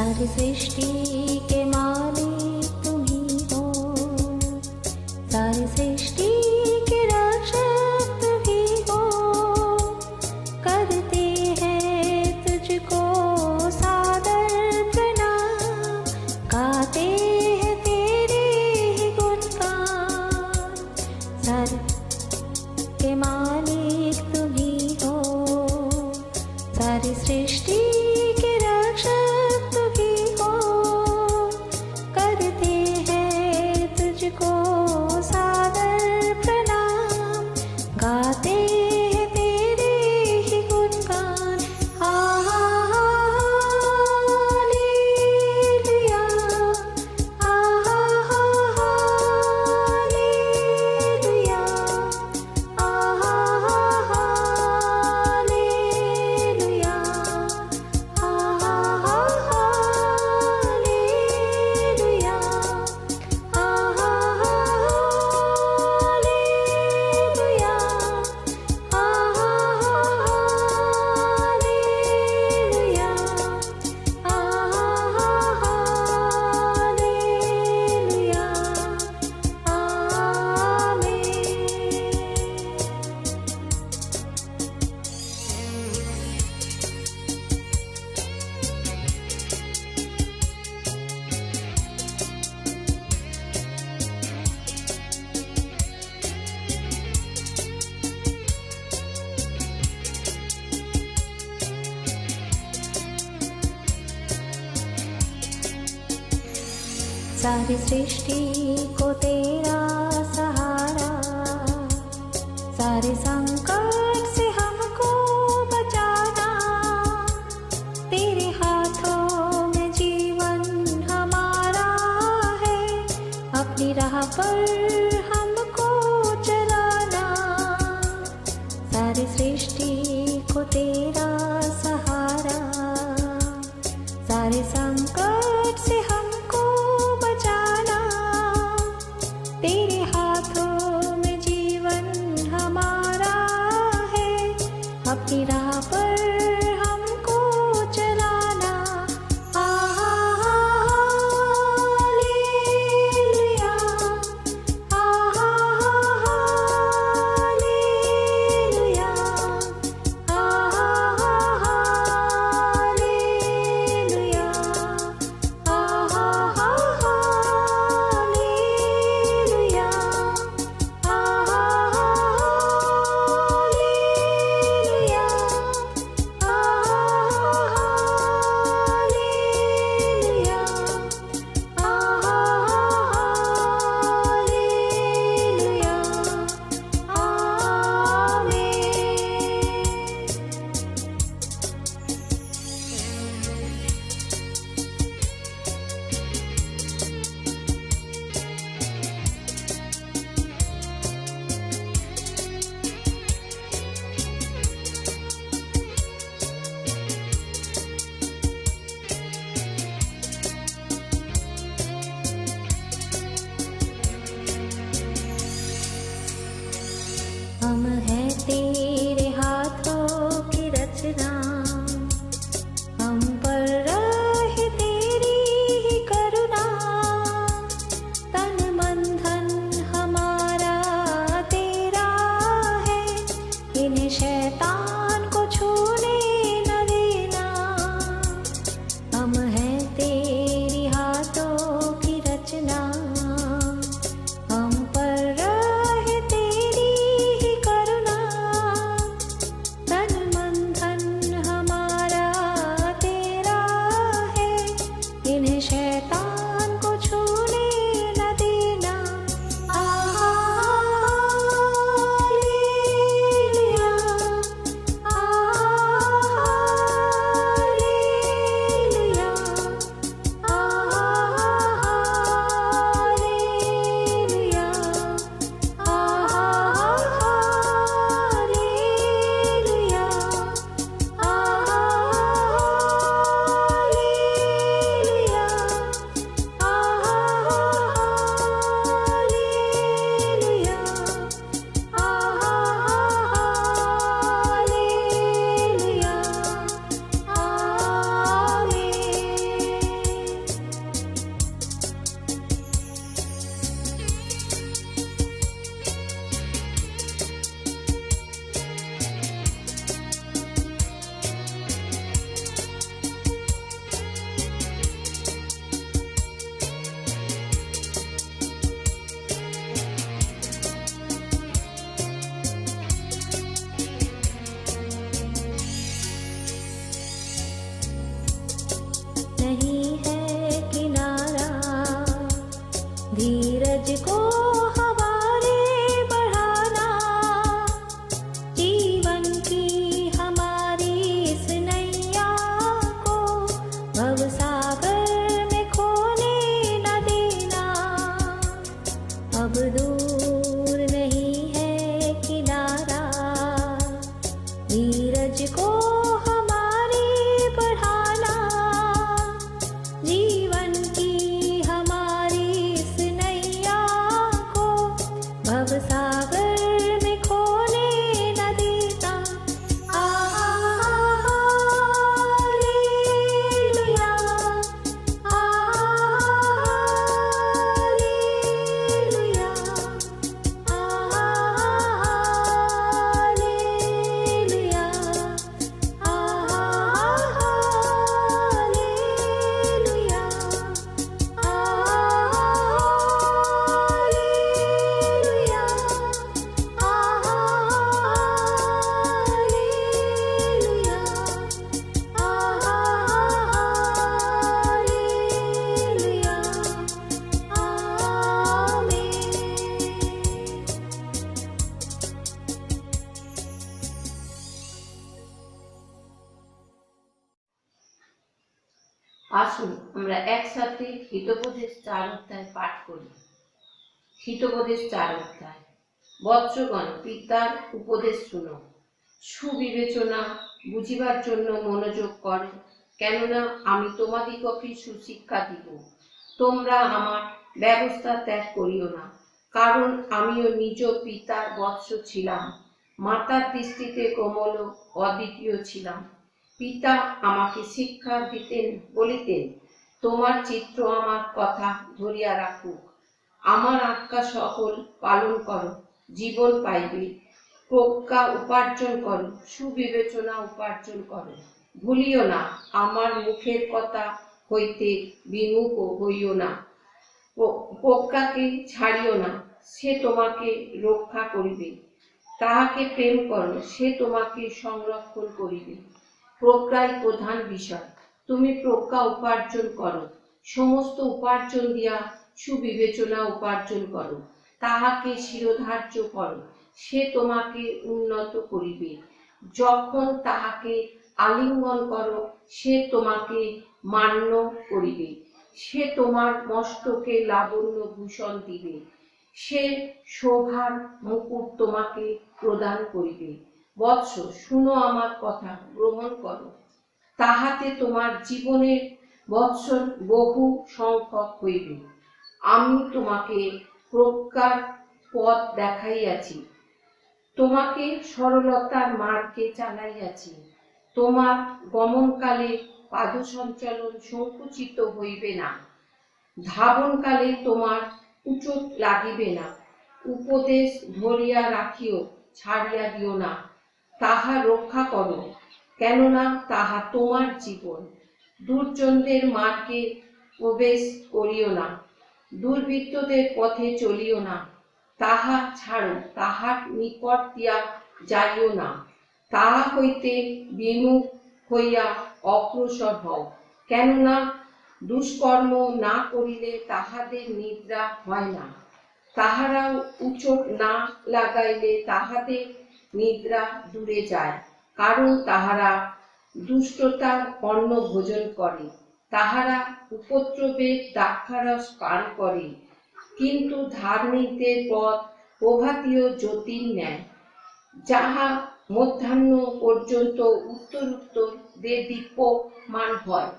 सारी सृष्टि के मालिक तुम ही हो, सारी सृष्टि के रक्षक तुम ही हो। करते हैं तुझको सादर प्रणाम, गाते हैं तेरे ही गुणगान। सारी के मालिक तुम ही हो, सारी सृष्टि के रक्षक तुम ही हो। करते हैं तुझको सादर प्रणाम, गाते हैं तेरे ही गुणगान। हालेलुया, सारी सृष्टि को तेरा सहारा, सारे संकट से हमको बचाना। तेरे हाथों में जीवन हमारा है, अपनी राह पर हमको चलाना। सारी सृष्टि को तेरा सहारा, सारे संकट से हमको बचाना। तेरे हाथों में जीवन हमारा है, अपनी राह पर हमको चलाना। हालेलुया, हालेलुया, हालेलुया, हालेलुया, हम हैं तेरे हाथों की रचना, हम पर रहे तेरी ही करुणा। तन मन धन हमारा तेरा है, इन्हें शैतान को छूने न देना। हम हैं तेरी हाथों की रचना, हम पर रहे तेरी ही करुणा। আসুন আমরা একসাথে হিতোপদেশ 4 অধ্যায় পাঠ করি। হিতোপদেশ 4 অধ্যায়। বৎসগণ, পিতার উপদেশ শুনো, সুবিবেচনা বুঝিবার জন্য মনোযোগ করো, কেননা আমি তোমাদিগকে সুশিক্ষা দিব। তোমরা আমার ব্যবস্থা ত্যাগ করিও না, কারণ আমিও নিজ পিতার বৎস ছিলাম, মাতার দৃষ্টিতে কোমল অদ্বিতীয় ছিলাম। পিতা আমাকে শিক্ষা দিতেন, বলিতেন, তোমার চিত্র আমার কথা ধরিয়া রাখুক, আমার আজ্ঞা সকল পালন করো, জীবন পাইবে। প্রজ্ঞা উপার্জন করো, সুবিবেচনা উপার্জন করো, ভুলিও না আমার মুখের কথা হইতে বিমুখ হইও না। প্রজ্ঞাকে ছাড়িও না, সে তোমাকে রক্ষা করিবে। তাহাকে প্রেম করো, সে তোমাকে সংরক্ষণ করিবে। প্রজ্ঞাই প্রধান বিষয়, তুমি প্রজ্ঞা উপার্জন করো, সমস্ত উপার্জন দিয়া সুবিবেচনা উপার্জন করো। তাহাকে শিরোধার্য করো, সে তোমাকে উন্নত করিবে। যখন তাহাকে আলিঙ্গন করো, সে তোমাকে মান্য করিবে। সে তোমার মস্তকে লাবণ্য ভূষণ দিবে, সে শোভার মুকুট তোমাকে প্রদান করিবে। বৎস, শুনো আমার কথা, গ্রহণ করো, তাহাতে তোমার জীবনের বৎসর বহু সংখ্যক হইবে। আমি তোমাকে প্রজ্ঞার পথ দেখাইয়াছি, তোমাকে সরলতার মার্গে চালাইয়াছি। তোমার গমনকালে পাদসঞ্চালন সংকুচিত হইবে না, ধাবনকালে তোমার উচট লাগিবে না। উপদেশ ধরিয়া রাখিও, ছাড়িয়া দিও না, তাহা রক্ষা করো, কেননা তাহা তোমার জীবন। দুর্জনদের মার্গে প্রবেশ করিও না, দুর্বৃত্তদের পথে চলিও না, তাহা ছাড়ো, তাহার নিকট দিয়া যাইও না। তাহা হইতে বিমুখ হইয়া অগ্রসর হও, কেননা দুষ্কর্ম না করিলে তাহাদের নিদ্রা হয় না, তাহারাও উচট না লাগাইলে তাহাদের নিদ্রা দূরে যায়, কারণ তাহারা দুষ্টতার অন্ন ভোজন করে। তাহারা উপদ্রবের দ্রাক্ষারস পান করে, কিন্তু ধার্মিকদের পথ প্রভাতীয় জ্যোতির ন্যায়, যাহা মধ্যাহ্ন পর্যন্ত উত্তরোত্তর দীপ্যমান হয়।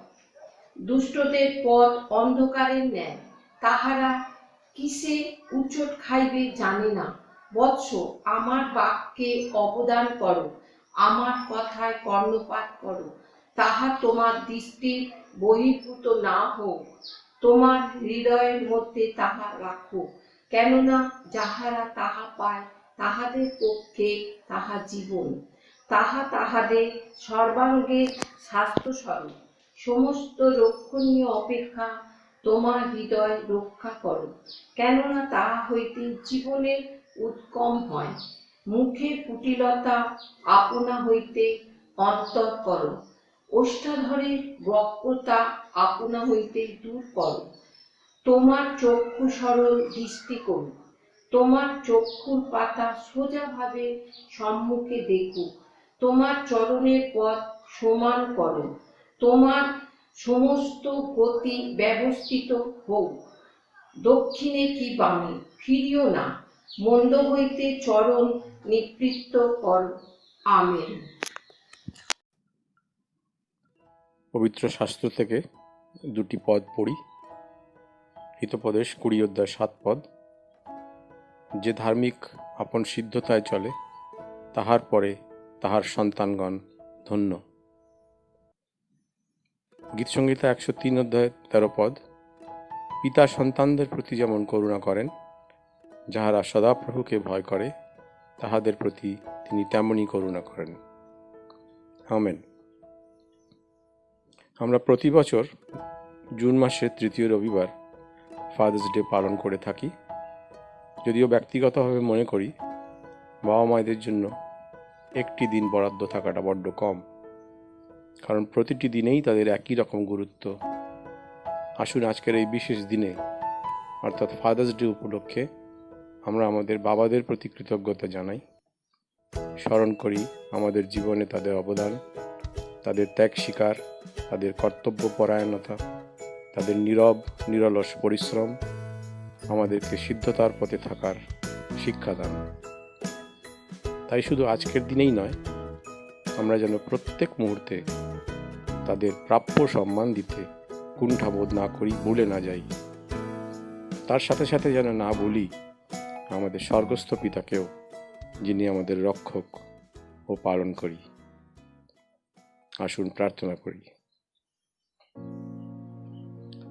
দুষ্টদের পথ অন্ধকারের ন্যায়, তাহারা কিসে উচট খাইবে জানে না। বৎস, আমার বাক্যে অবদান করো, আমার কথায় কর্ণপাত করো, তাহা তোমার দৃষ্টির বহির্ভূত না হোক, তোমার হৃদয়ের মধ্যে তাহা রাখো, কেননা যাহারা তাহা পায় তাহাদের পক্ষে তাহা জীবন, তাহা তাহাদের সর্বাঙ্গে স্বাস্থ্যস্বরূপ। সমস্ত রক্ষণীয় অপেক্ষা তোমার হৃদয় রক্ষা করো, কেননা তাহা হইতে জীবনের উদ্গম হয়। মুখের কুটিলতা আপনা হইতে অন্তর করো, ওষ্ঠাধরের বক্রতা আপনা হইতে দূর করো। তোমার চক্ষু সরল দৃষ্টি করুক, তোমার চক্ষুর পাতা সোজাভাবে সম্মুখে দেখুক, তোমার চরণের পথ সমান করো, তোমার সমস্ত গতি ব্যবস্থিত হোক। দক্ষিণে কি বামে ফিরিও না, মন্দ হইতে চরণ নিবৃত্ত করো। আমেন। পবিত্র শাস্ত্র থেকে দুটি পদ পড়ি। হিতোপদেশ 20 অধ্যায় 7 পদ। যে ধার্মিক আপন সিদ্ধতায় চলে, তাহার পরে তাহার সন্তানগণ ধন্য। গীতসংহিতা 103 অধ্যায় 13 পদ। পিতা সন্তানদের প্রতি যেমন করুণা করেন, যাহারা সদাপ্রভুকে ভয় করে, তাহাদের প্রতি তিনি তেমনই করুণা করেন। আমেন। আমরা প্রতি বছর জুন মাসের 3য় রবিবার ফাদার্স ডে পালন করে থাকি। যদিও ব্যক্তিগতভাবে মনে করি বাবা মায়েদের জন্য একটি দিন বরাদ্দ থাকাটা বড্ড কম, কারণ প্রতিটি দিনেই তাদের একই রকম গুরুত্ব। আসুন আজকের এই বিশেষ দিনে, অর্থাৎ ফাদার্স ডে উপলক্ষে, আমরা আমাদের বাবাদের প্রতি কৃতজ্ঞতা জানাই, স্মরণ করি আমাদের জীবনে তাদের অবদান, তাদের ত্যাগ স্বীকার তাদের কর্তব্য পরায়ণতা, তাদের নীরব নিরলস পরিশ্রম আমাদেরকে সিদ্ধতার পথে থাকার শিক্ষা দান। তাই শুধু আজকের দিনেই নয়, আমরা যেন প্রত্যেক মুহূর্তে তাদের প্রাপ্য সম্মান দিতে কুণ্ঠাবোধ না করি, ভুলে না যাই। তার সাথে সাথে যেন না বলি আমাদের স্বর্গস্থ পিতাকেও, যিনি আমাদের রক্ষক ও পালন করি। আসুন প্রার্থনা করি।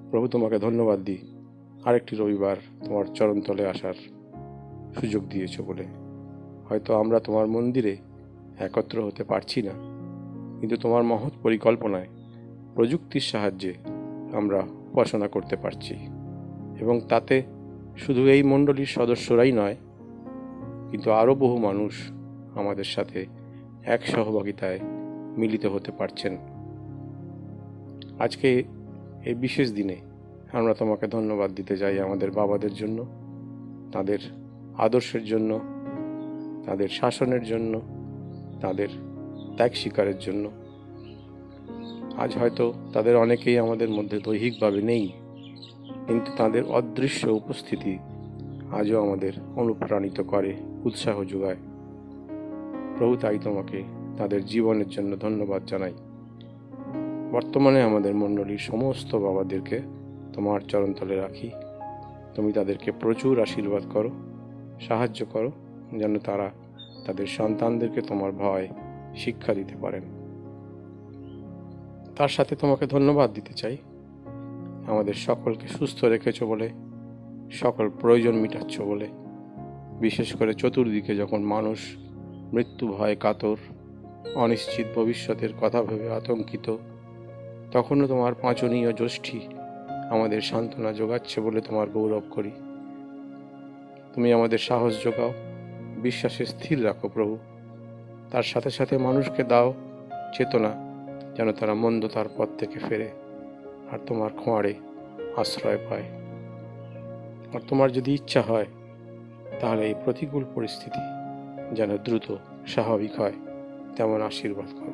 প্রভু, তোমাকে ধন্যবাদ দিই আরেকটি রবিবার তোমার চরণতলে আসার সুযোগ দিয়েছ বলে। হয়তো আমরা তোমার মন্দিরে একত্র হতে পারছি না, কিন্তু তোমার মহৎ পরিকল্পনায় প্রযুক্তির সাহায্যে আমরা উপাসনা করতে পারছি, এবং তাতে শুধু এই মণ্ডলীর সদস্যরাই নয়, কিন্তু আরও বহু মানুষ আমাদের সাথে এক সহভাগিতায় মিলিত হতে পারছেন। আজকে এই বিশেষ দিনে আমরা তোমাকে ধন্যবাদ দিতে চাই আমাদের বাবাদের জন্য, তাদের আদর্শের জন্য, তাদের শাসনের জন্য, তাদের ত্যাগ স্বীকারের জন্য। আজ হয়তো তাদের অনেকেই আমাদের মধ্যে দৈহিকভাবে নেই, কিন্তু তাদের অদৃশ্য উপস্থিতি আজও আমাদের অনুপ্রাণিত করে, উৎসাহ যোগায়। প্রভু, তাই তোমাকে তাদের জীবনের জন্য ধন্যবাদ জানাই। বর্তমানে আমাদের মণ্ডলীর সমস্ত বাবাদেরকে তোমার চরণতলে রাখি। তুমি তাদেরকে প্রচুর আশীর্বাদ করো, সাহায্য করো, যেন তারা তাদের সন্তানদেরকে তোমার ভয় শিক্ষা দিতে পারেন। তার সাথে তোমাকে ধন্যবাদ দিতে চাই আমাদের সকলকে সুস্থ রেখেছ বলে, সকল প্রয়োজন মিটাচ্ছ বলে। বিশেষ করে চতুর্দিকে যখন মানুষ মৃত্যু ভয় কাতর, অনিশ্চিত ভবিষ্যতের কথা ভেবে আতঙ্কিত, তখনও তোমার পাঁচনীয় জ্যোষ্ঠী আমাদের সান্ত্বনা যোগাচ্ছে বলে তোমার গৌরব করি। তুমি আমাদের সাহস যোগাও, বিশ্বাসে স্থির রাখো প্রভু। তার সাথে সাথে মানুষকে দাও চেতনা, যেন তারা মন্দতার পথ থেকে ফেরে আর তোমার খোঁয়াড়ে আশ্রয় পায়। আর তোমার যদি ইচ্ছা হয়, তাহলে এই প্রতিকূল পরিস্থিতি যেন দ্রুত স্বাভাবিক হয়, তেমন আশীর্বাদ করো।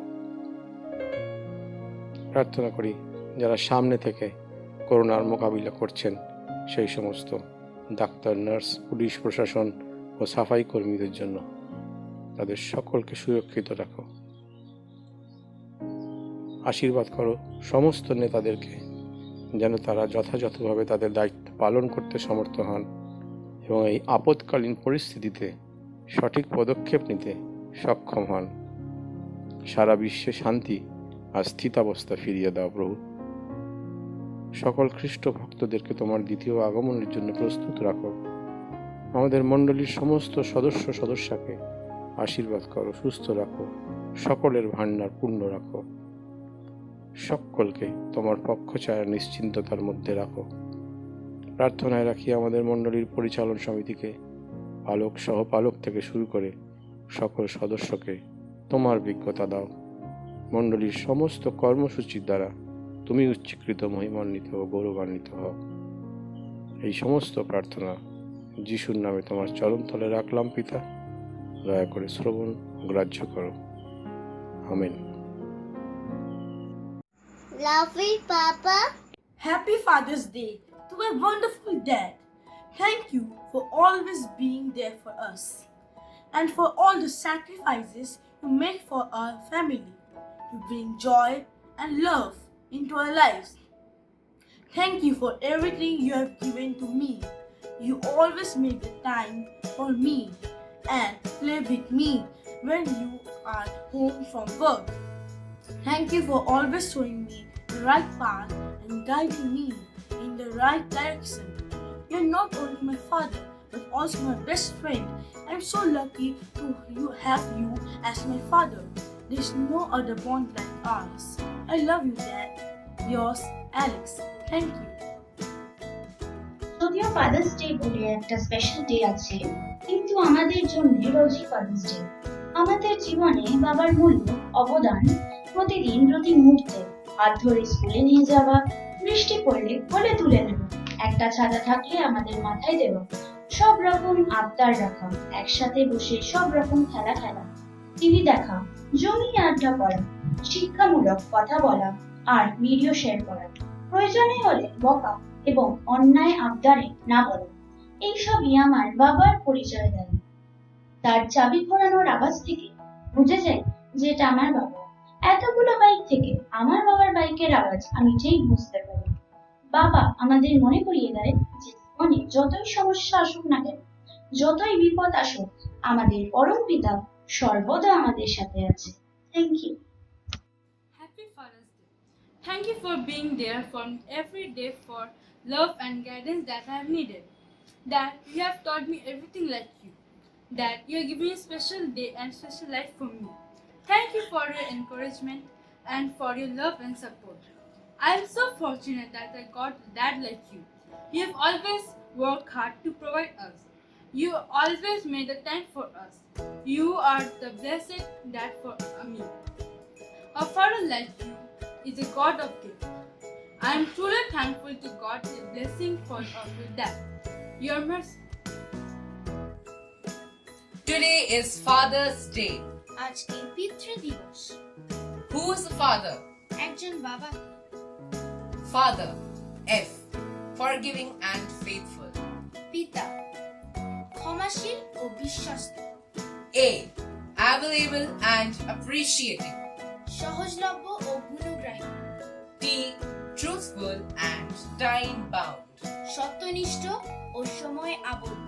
প্রার্থনা করি যারা সামনে থেকে করোনার মোকাবিলা করছেন, সেই সমস্ত ডাক্তার, নার্স, পুলিশ প্রশাসন ও সাফাই কর্মীদের জন্য। তাদের সকলকে সুরক্ষিত রাখো। আশীর্বাদ করো সমস্ত নেতাদেরকে, যেন তারা যথাযথভাবে তাদের দায়িত্ব পালন করতে সমর্থ হন এবং এই আপৎকালীন পরিস্থিতিতে সঠিক পদক্ষেপ নিতে সক্ষম হন। সারা বিশ্বে শান্তি আর স্থিতাবস্থা ফিরিয়ে দাও প্রভু। সকল খ্রিস্ট ভক্তদেরকে তোমার দ্বিতীয় আগমনের জন্য প্রস্তুত রাখো। আমাদের মণ্ডলীর সমস্ত সদস্যকে আশীর্বাদ করো, সুস্থ রাখো, সকলের ভাণ্ডার পূর্ণ রাখো। সকলকে তোমার পক্ষছায়া নিশ্চিন্ততার মধ্যে রাখো। প্রার্থনায় রাখি আমাদের মণ্ডলীর পরিচালন সমিতিকে, পালক, সহপালক থেকে শুরু করে সকল সদস্যকে তোমার বিজ্ঞতা দাও। মণ্ডলীর সমস্ত কর্মসূচির দ্বারা তুমি উচ্চীকৃত, মহিমান্বিত ও গৌরবান্বিত হও। এই সমস্ত প্রার্থনা যিশুর নামে তোমার চরণতলে রাখলাম পিতা, দয়া করে শ্রবণ গ্রাহ্য করো। Amen. Lovely Papa. Happy Father's Day to my wonderful dad. Thank you for always being there for us and for all the sacrifices you make for our family to bring joy and love into our lives. Thank you for everything you have given to me. You always make the time for me and play with me when you are home from work. Thank you for always showing me the right path and guiding me in the right direction. You're not only my father, but also my best friend. I'm so lucky to have you as my father. There's no other bond like ours. I love you, Dad. Yours, Alex. Thank you. যদিও father's day বলে একটা special day আছে, কিন্তু আমাদের জন্য রোজই father's day. আমাদের জীবনে বাবার মূল্য অবদান প্রতিদিন, প্রতি মুহূর্তে। হাত ধরে স্কুলে নিয়ে যাওয়া, বৃষ্টি পড়লে কোলে তুলে নেওয়া, একটা ছাতা থাকলে আমাদের মাথায় দেওয়া, সব রকম আবদার রাখা, একসাথে বসে সব রকম খেলা, টিভি দেখা, জমিয়ে আড্ডা করা, শিক্ষামূলক কথা বলা, আর ভিডিও শেয়ার করা, প্রয়োজনে হলে বকা এবং অন্যায় আবদারে না বলা, এইসবই আমার বাবার পরিচয় দেয়। তার চাবি ঘোরানোর আওয়াজ থেকে বুঝে যায় যে এটা আমার বাবা। এতগুলো বাইক থেকে আমার বাবার বাইকের আওয়াজ আমি ঠিক বুঝতে পারি। বাবা আমাদের মনে করিয়ে দেয় যে জীবনে যতই সমস্যা আসুক না কেন, যতই বিপদ আসুক, আমাদের পরম পিতা সর্বদা আমাদের সাথে আছে। Thank you. Happy Father's Day. Thank you for being there for me every day for love and guidance that I have needed. That you have taught me everything like you. That you are giving a special day and special life for me. Thank you for your encouragement and for your love and support. I am so fortunate that I got a dad like you. You have always worked hard to provide us. You always made the time for us. You are the blessed dad for me. A father like you is a God of gift. I am truly thankful to God for the blessing for of your dad. Your mercy. Today is Father's Day. আজকে পিতৃ দিবস। Who is the father? একজন বাবা Father. F. Forgiving and faithful. পিতা ক্ষমাশীল ও বিশ্বস্ত, A. Available and appreciating. সহজলভ্য ও গুণগ্রাহী, T. Truthful and time bound. সত্যনিষ্ঠ ও সময় আবদ্ধ,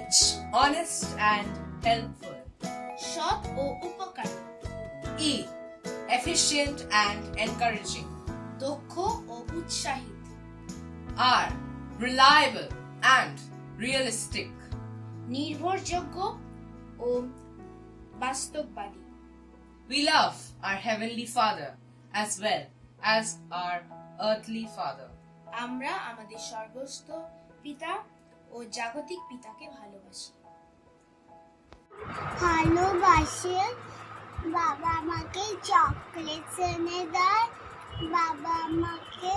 H. Honest and helpful. সৎ ও উপকারী, E. Efficient and encouraging. দক্ষ ও উৎসাহী, R. Reliable and realistic. নির্ভরযোগ্য ও বাস্তববাদী। We love our Heavenly Father as well as our earthly Father. আমরা আমাদের স্বর্গস্থ পিতা ও জাগতিক পিতাকে ভালোবাসি। ভালোবাসে। বাবা আমাকে চকলেট এনে দেয়, বাবা আমাকে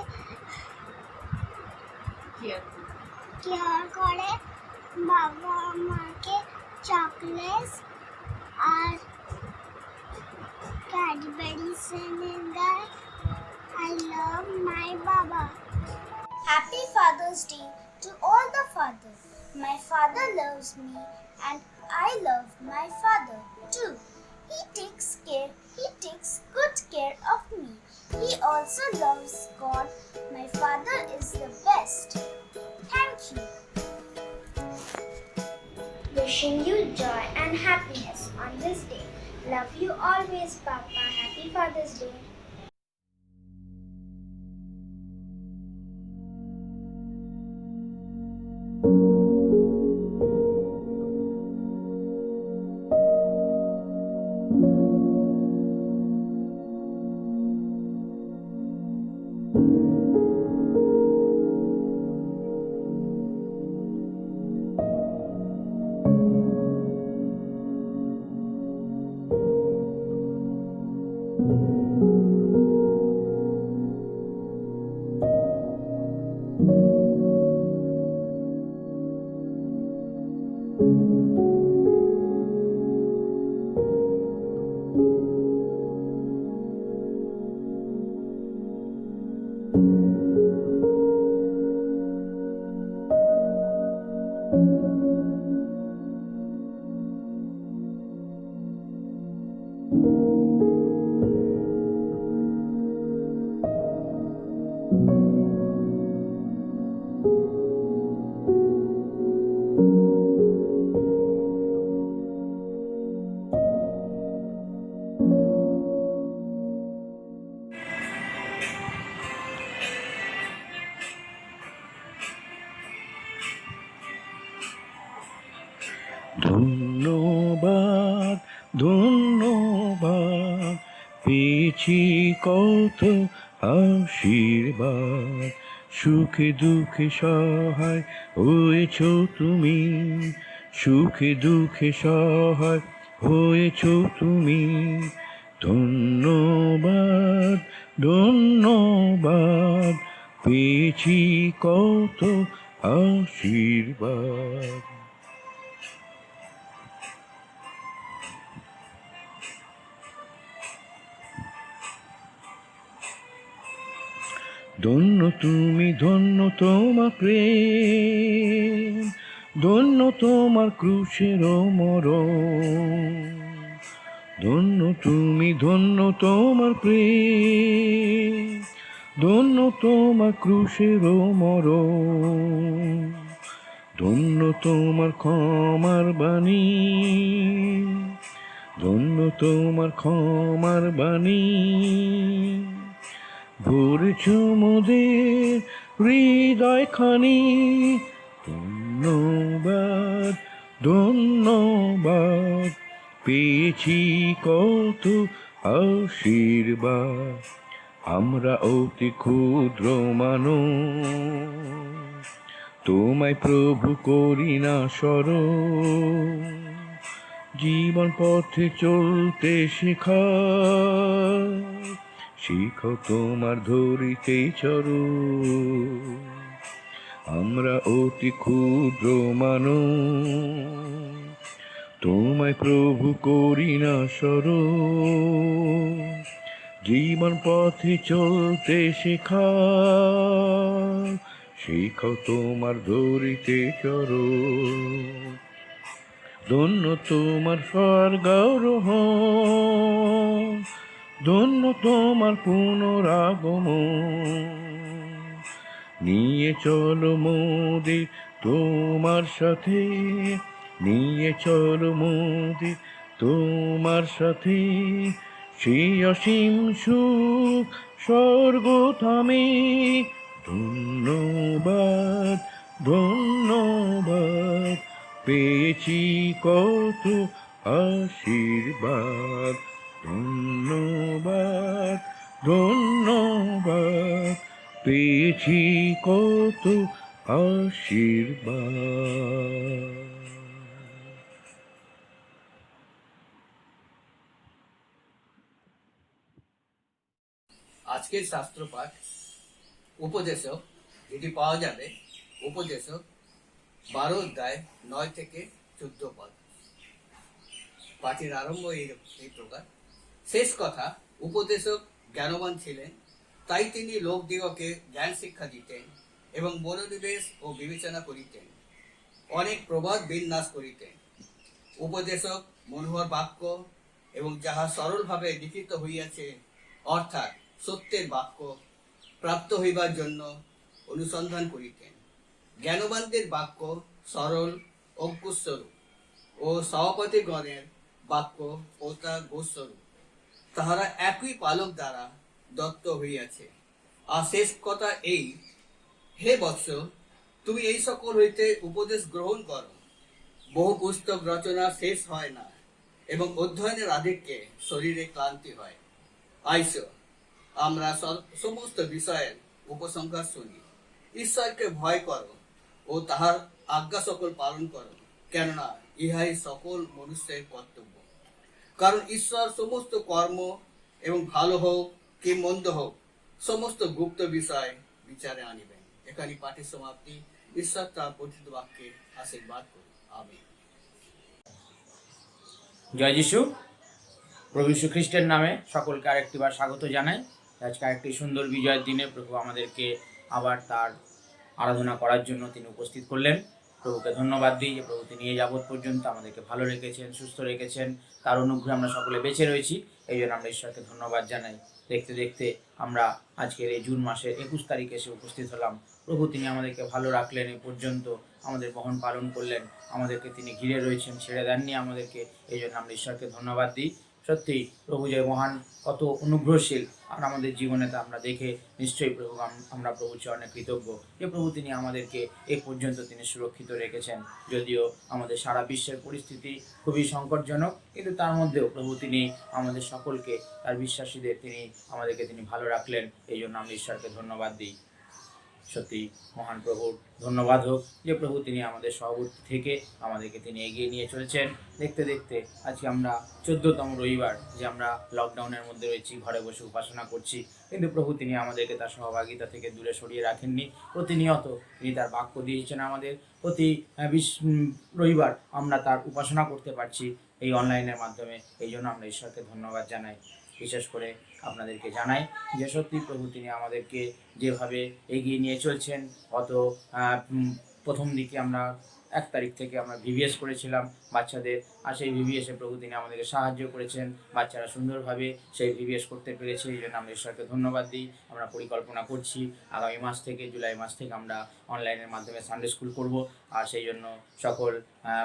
কেয়ার করে, বাবা আমাকে চকলেট আর ক্যাডবেরিজ এনে দেয়। I love my Baba. Happy Father's Day to all the fathers. My father loves me and I love my father too. He takes good care of me. He also loves God. My father is the best. Thank you. Wishing you joy and happiness on this day. Love you always, Papa. Happy Father's Day. ধন্যবাদ ধন্যবাদ পেয়েছি কত আশীর্বাদ, সুখে দুঃখে সহায় হয়েছ তুমি, সুখে দুঃখে সহায় হয়েছ তুমি। ধন্যবাদ ধন্যবাদ পেয়েছি কত আশীর্বাদ। ধন্য তুমি, ধন্য তোমার প্রেম, ধন্য তোমার ক্রুশের মরণ। ধন্য তুমি, ধন্য তোমার প্রেম, ধন্য তোমার ক্রুশের মরণ। ধন্য তোমার ক্ষমার বাণী, ধন্য তোমার ক্ষমার বাণী। ভরেছ মোদের হৃদয়খানি। ধন্যবাদ, ধন্যবাদ, পেয়েছি কত আশীর্বাদ। আমরা অতি ক্ষুদ্র মানুষ, তোমায় প্রভু করি না স্মরণ। জীবন পথে চলতে শিখাও তোমার ধরিতে চরণ। আমরা অতি ক্ষুদ্র মানুষ, তোমায় প্রভু করি না স্মরণ। জীবন পথে চলতে শিখাও তোমার ধরিতে চরণ। ধন্য তোমার স্বর্গারোহণ, ধন্য তোমার পুনরাগমন। নিয়ে চলো মোদের তোমার সাথে, নিয়ে চলো মোদের তোমার সাথে। সেই অসীম সুখ স্বর্গধামে। ধন্যবাদ, ধন্যবাদ, পেয়েছি কত আশীর্বাদ। ধন্যবাদ, ধন্যবাদ, পেয়েছি কত আশীর্বাদ। আজকের শাস্ত্রপাঠ উপদেশক, যেটি পাওয়া যাবে উপদেশক 12 অধ্যায় 9 থেকে 14 পদ। পাঠের আরম্ভ এই প্রকার। শেষ কথা, উপদেশক জ্ঞানবান ছিলেন, তাই তিনি লোকদিগকে জ্ঞান শিক্ষা দিতেন এবং মনোনিবেশ ও বিবেচনা করিতেন, অনেক প্রবাদ বিন্যাস করিতেন। উপদেশক মনোহর বাক্য এবং যাহা সরলভাবে লিখিত হইয়াছে, অর্থাৎ সত্যের বাক্য প্রাপ্ত হইবার জন্য অনুসন্ধান করিতেন। জ্ঞানবানদের বাক্য সরল অঙ্কুশস্বরূপ ও সভাপতিগণের বাক্য ওতা গোস্বরূপ। তাহারা একই পালক দ্বারা দত্ত হইয়াছে। আর শেষ কথা এই, হে বৎস, তুমি এই সকল হইতে উপদেশ গ্রহণ করো। বহু পুস্তক রচনা শেষ হয় না এবং অধ্যয়নের আধিক্যে শরীরে ক্লান্তি হয়। আইসো, আমরা সমস্ত বিষয়ের উপসংহার শুনি। ঈশ্বরকে ভয় করো ও তাহার আজ্ঞা সকল পালন করো, কেননা ইহাই সকল মনুষ্যের কর্তব্য। কারণ ঈশ্বর সমস্ত কর্ম এবং ভালো হোক কি মন্দ হোক, সমস্ত গুপ্ত বিষয় বিচারে আনিবেন। এখানে পাঠের সমাপ্তি। ঈশ্বর তার পঠিত বাক্যে আশীর্বাদ করুন। আমিন। জয় যিশু। প্রভু যীশু খ্রিস্টের নামে সকলকে আরেকটিবার স্বাগত জানাই। আজকে আরেকটি সুন্দর বিজয়ের দিনে প্রভু আমাদেরকে আবার তার আরাধনা করার জন্য তিনি উপস্থিত করলেন। প্রভুকে ধন্যবাদ দিই যে প্রভু তিনি এই যাবৎ পর্যন্ত আমাদেরকে ভালো রেখেছেন, সুস্থ রেখেছেন, তার অনুগ্রহে আমরা সকলে বেঁচে রয়েছি। এই জন্য আমরা ঈশ্বরকে ধন্যবাদ জানাই। দেখতে দেখতে আমরা আজকের এই জুন মাসের 21 তারিখে এসে উপস্থিত হলাম। প্রভু তিনি আমাদেরকে ভালো রাখলেন, এই পর্যন্ত আমাদের বহন পালন করলেন, আমাদেরকে তিনি ঘিরে রয়েছেন, ছেড়ে দেননি আমাদেরকে। এই জন্য আমরা ঈশ্বরকে ধন্যবাদ দিই। সত্যি প্রভু যে মহান, কত অনুগ্রহশীল, আর আমাদের জীবনে তা আমরা দেখে নিশ্চয়ই প্রভু আমরা প্রভু চরণে কৃতজ্ঞ যে প্রভু তিনি আমাদেরকে এ পর্যন্ত তিনি সুরক্ষিত রেখেছেন। যদিও আমাদের সারা বিশ্বের পরিস্থিতি খুবই সংকটজনক, কিন্তু তার মধ্যেও প্রভু তিনি আমাদের সকলকে, তার বিশ্বাসীদের আমাদেরকে তিনি ভালো রাখলেন। এই জন্য আমরা ঈশ্বরকে ধন্যবাদ দিই। সত্যি মহান প্রভুর ধন্যবাদ হোক যে প্রভু তিনি আমাদের সহবর্তী থেকে আমাদেরকে তিনি এগিয়ে নিয়ে চলেছেন। দেখতে দেখতে আজকে আমরা 14তম রবিবার, যে আমরা লকডাউনের মধ্যে রয়েছি, ঘরে বসে উপাসনা করছি, কিন্তু প্রভু তিনি আমাদেরকে তার সহভাগিতা থেকে দূরে সরিয়ে রাখেননি। প্রতিনিয়ত তিনি তার বাক্য দিয়েছেন আমাদের। প্রতি রবিবার আমরা তার উপাসনা করতে পারছি এই অনলাইনের মাধ্যমে। এই জন্য আমরা ঈশ্বরকে ধন্যবাদ জানাই। বিশেষ করে আপনাদেরকে জানাই যে সত্যি প্রভু তিনি আমাদেরকে যেভাবে এগিয়ে নিয়ে চলছেন। গত প্রথম দিকে আমরা 1 তারিখ থেকে আমরা ভিভিএস করেছিলাম বাচ্চাদের, আর সেই ভিভিএসে প্রভু তিনি আমাদেরকে সাহায্য করেছেন, বাচ্চারা সুন্দরভাবে সেই ভিভিএস করতে পেরেছে। এই জন্য আমরা ঈশ্বরকে ধন্যবাদ দিই। আমরা পরিকল্পনা করছি আগামী মাস থেকে, জুলাই মাস থেকে আমরা অনলাইনের মাধ্যমে সানডে স্কুল করব, আর সেই জন্য সকল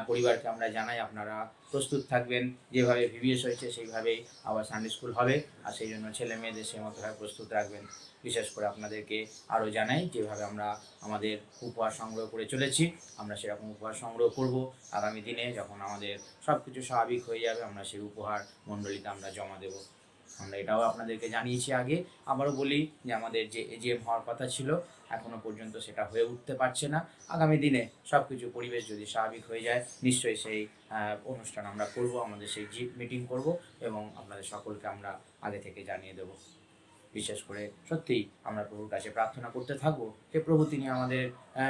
পরিবারকে আমরা জানাই আপনারা প্রস্তুত থাকবেন। যেভাবে ভিভিএস হয়েছে সেইভাবেই আবার সানডে স্কুল হবে, আর সেই জন্য ছেলে মেয়েদের সেই মতোভাবে প্রস্তুত রাখবেন। বিশেষ করে আপনাদেরকে আরও জানাই যেভাবে আমরা আমাদের উপহার সংগ্রহ করে চলেছি, আমরা সেরকম উপহার সংগ্রহ করব আগামী দিনে। যখন আমাদের সব কিছু স্বাভাবিক হয়ে যাবে আমরা সেই উপহার মণ্ডলীতে আমরা জমা দেব। আমরা এটাও আপনাদেরকে জানিয়েছি আগে, আবারও বলি যে আমাদের যে এজিএম হওয়ার কথা ছিল এখনও পর্যন্ত সেটা হয়ে উঠতে পারছে না। আগামী দিনে সব কিছু পরিবেশ যদি স্বাভাবিক হয়ে যায় নিশ্চয়ই সেই অনুষ্ঠান আমরা করব, আমাদের সেই মিটিং করব এবং আপনাদের সকলকে আমরা আগে থেকে জানিয়ে দেব। বিশেষ করে সত্যিই আমরা প্রভুর কাছে প্রার্থনা করতে থাকবো যে প্রভু তিনি আমাদের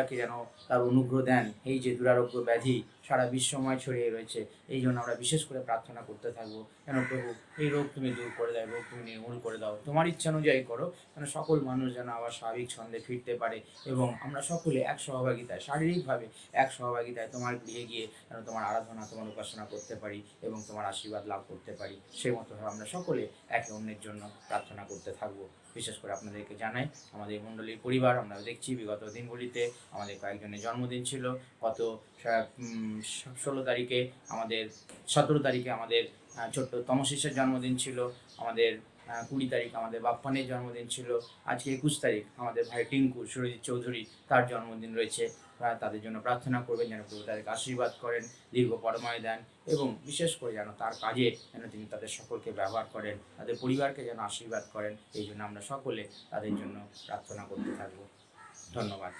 কে যেন তার অনুগ্রহ দেন। এই যে দুরারোগ্য ব্যাধি সারা বিশ্বময় ছড়িয়ে রয়েছে, এই জন্য আমরা বিশেষ করে প্রার্থনা করতে থাকবো যেন প্রভু এই রোগ তুমি দূর করে দাও, রোগ তুমি নির্মূল করে দাও, তোমার ইচ্ছা অনুযায়ী করো, যেন সকল মানুষ যেন আবার স্বাভাবিক ছন্দে ফিরতে পারে এবং আমরা সকলে এক সহভাগিতায়, শারীরিকভাবে এক সহভাগিতায় তোমার গৃহে গিয়ে যেন তোমার আরাধনা, তোমার উপাসনা করতে পারি এবং তোমার আশীর্বাদ লাভ করতে পারি। সেই মতোভাবে আমরা সকলে একে অন্যের জন্য প্রার্থনা করতে থাকবো। বিশেষ করে আপনাদেরকে জানাই আমাদের মণ্ডলীর পরিবার, আমরা দেখছি বিগত দিনগুলিতে আমাদের কয়েকজনের জন্মদিন ছিল। গত 16 তারিখে আমাদের, 17 তারিখে আমাদের ছোট্ট তমশিসের জন্মদিন ছিল, আমাদের 20 তারিখ আমাদের বাপ্পানের জন্মদিন ছিল, আজকে 21 তারিখ আমাদের ভাই টিঙ্কু সুরজিৎ চৌধুরী তার জন্মদিন রয়েছে। তাদের জন্য প্রার্থনা করবেন যেন প্রভু তাদেরকে আশীর্বাদ করেন, দীর্ঘ পরমায় দেন এবং বিশেষ করে যেন তার কাজে যেন তিনি তাদের সকলকে ব্যবহার করেন, তাদের পরিবারকে যেন আশীর্বাদ করেন। এই জন্য আমরা সকলে তাদের জন্য প্রার্থনা করতে থাকব। ধন্যবাদ।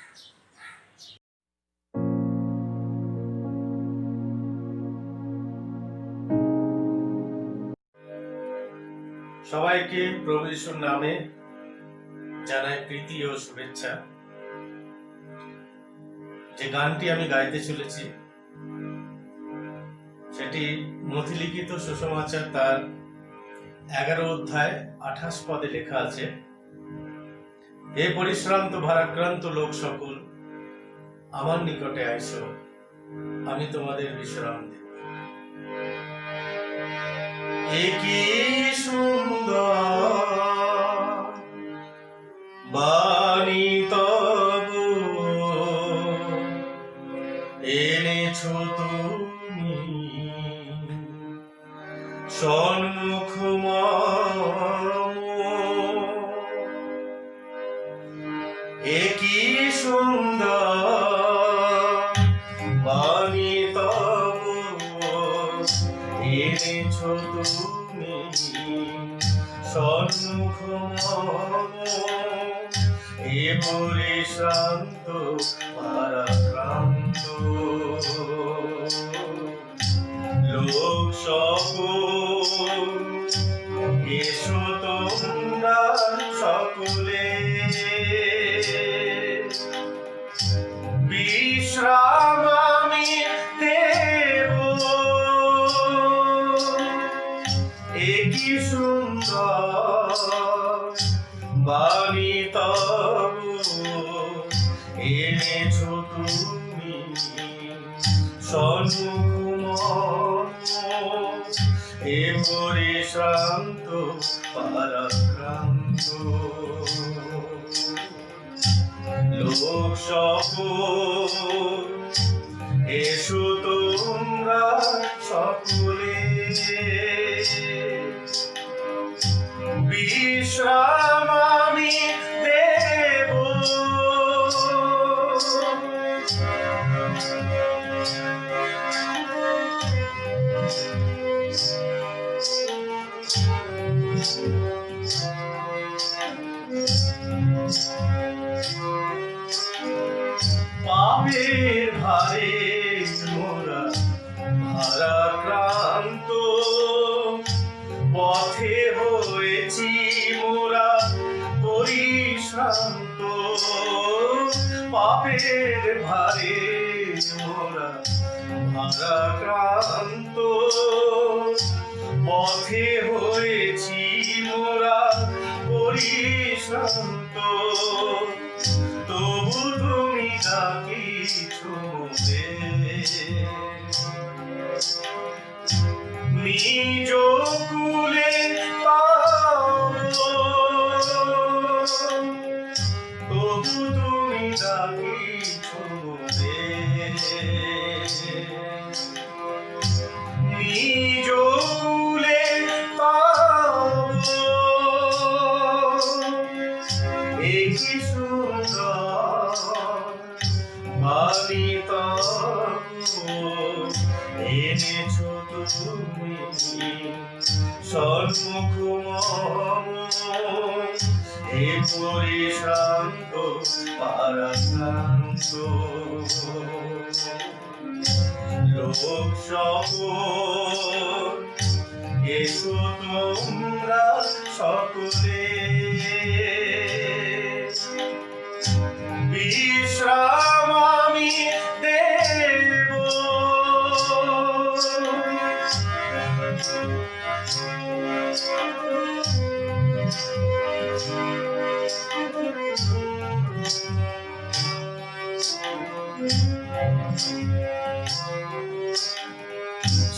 সবাইকে প্রভু যিশুর নামে জানাই প্রীতি ও শুভেচ্ছা। যে গানটি আমি গাইতে চলেছি সেটি নথিলিখিত সুসমাচার তার 11 অধ্যায় 28 পদে লেখা আছে, হে পরিশ্রান্ত ভারাক্রান্ত লোক সকল, আমার নিকটে আইসো, আমি তোমাদের বিশ্রাম দেব। কি সুন্দর বাণী তবু এনেছো তুমি সন্মুখ মম, কি সুন্দর বাণী তবু এনেছো তুমি সন্মুখ মম, এ পরিশ্রান্ত ভারাক্রান্ত লোক সকল, এসো তোমরা সকলে, বিশ্রাম আমি দেব। কি সুন্দর বাণী তবু এনেছো তুমি সন্মুখ মম, এ পরিশ্রান্ত ভারাক্রান্ত লোক সকল, এসো তোমরা সকলে, বিশ্রাম আমি দেব। পাপের ভারে মোরা ভারাক্রান্ত, পথে হয়েছি মোরা পরিশ্রান্ত, পাপের ভারে মোরা ভারাক্রান্ত, পথে হয়েছি ক্লান্ত, তবু তুমি ডাকিছ মোরে। নিজ কুলে পাবো, তবু তুমি ডাকিছ মোরে। নিজ কুলে পাবো, এই কি সুন্দর বাণী তবু এনেছ তুমি সন্মুখ মম। এ পরিশান্ত পারাক্রান্ত লোক সকল, এসো তোমরা সকলে। বিশ্রাম আমি দেব,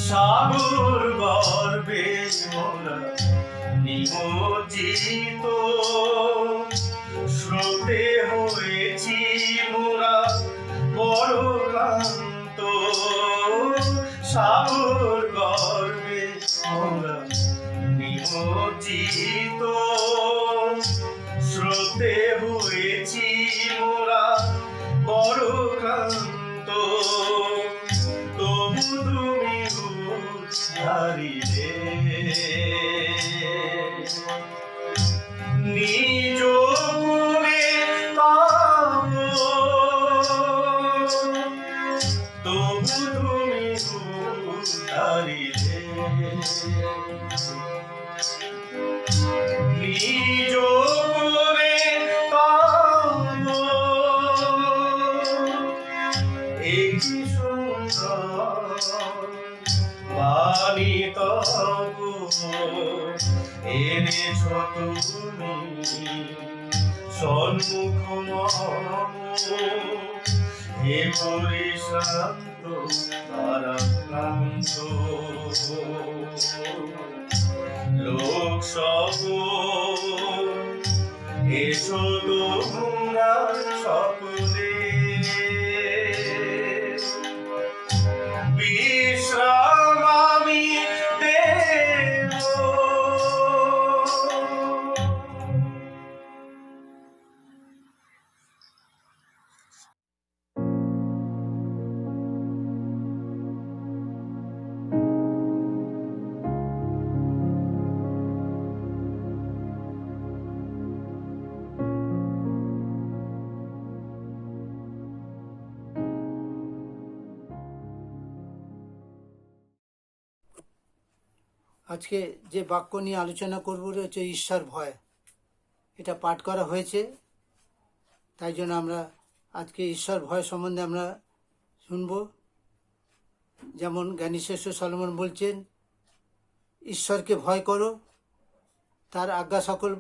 সাগর গর্ভে মোরা নিমজ্জিত, স্রোতে হয়েছি মোরা বড় ক্লান্ত। সাগর গর্ভে মোরা নিমজ্জিত, স্রোতে হয়েছি মোরা বড় ক্লান্ত। তবু তুমি উদ্ধারিলে, নিজ করে পাবো, তবু তুমি উদ্ধারিলে। নিজ করে পাবো, এই কি সুন্দর বাণী তবু এনেছ তুমি সন্মুখ মম। হে পরিশান্ত পারাক্রান্ত লোক সকল, এসো তোমরা সকলে। বিশ্রাম আমি দেব। আজকে যে বাক্য নিয়ে আলোচনা করব হচ্ছে ঈশ্বর ভয়। এটা পাঠ করা হয়েছে, তাই জন্য আমরা আজকে ঈশ্বর ভয় সম্বন্ধে আমরা শুনব। যেমন জ্ঞানীশ্রেষ্ঠ সলোমন বলছেন, ঈশ্বরকে ভয় করো, তার আজ্ঞা সকল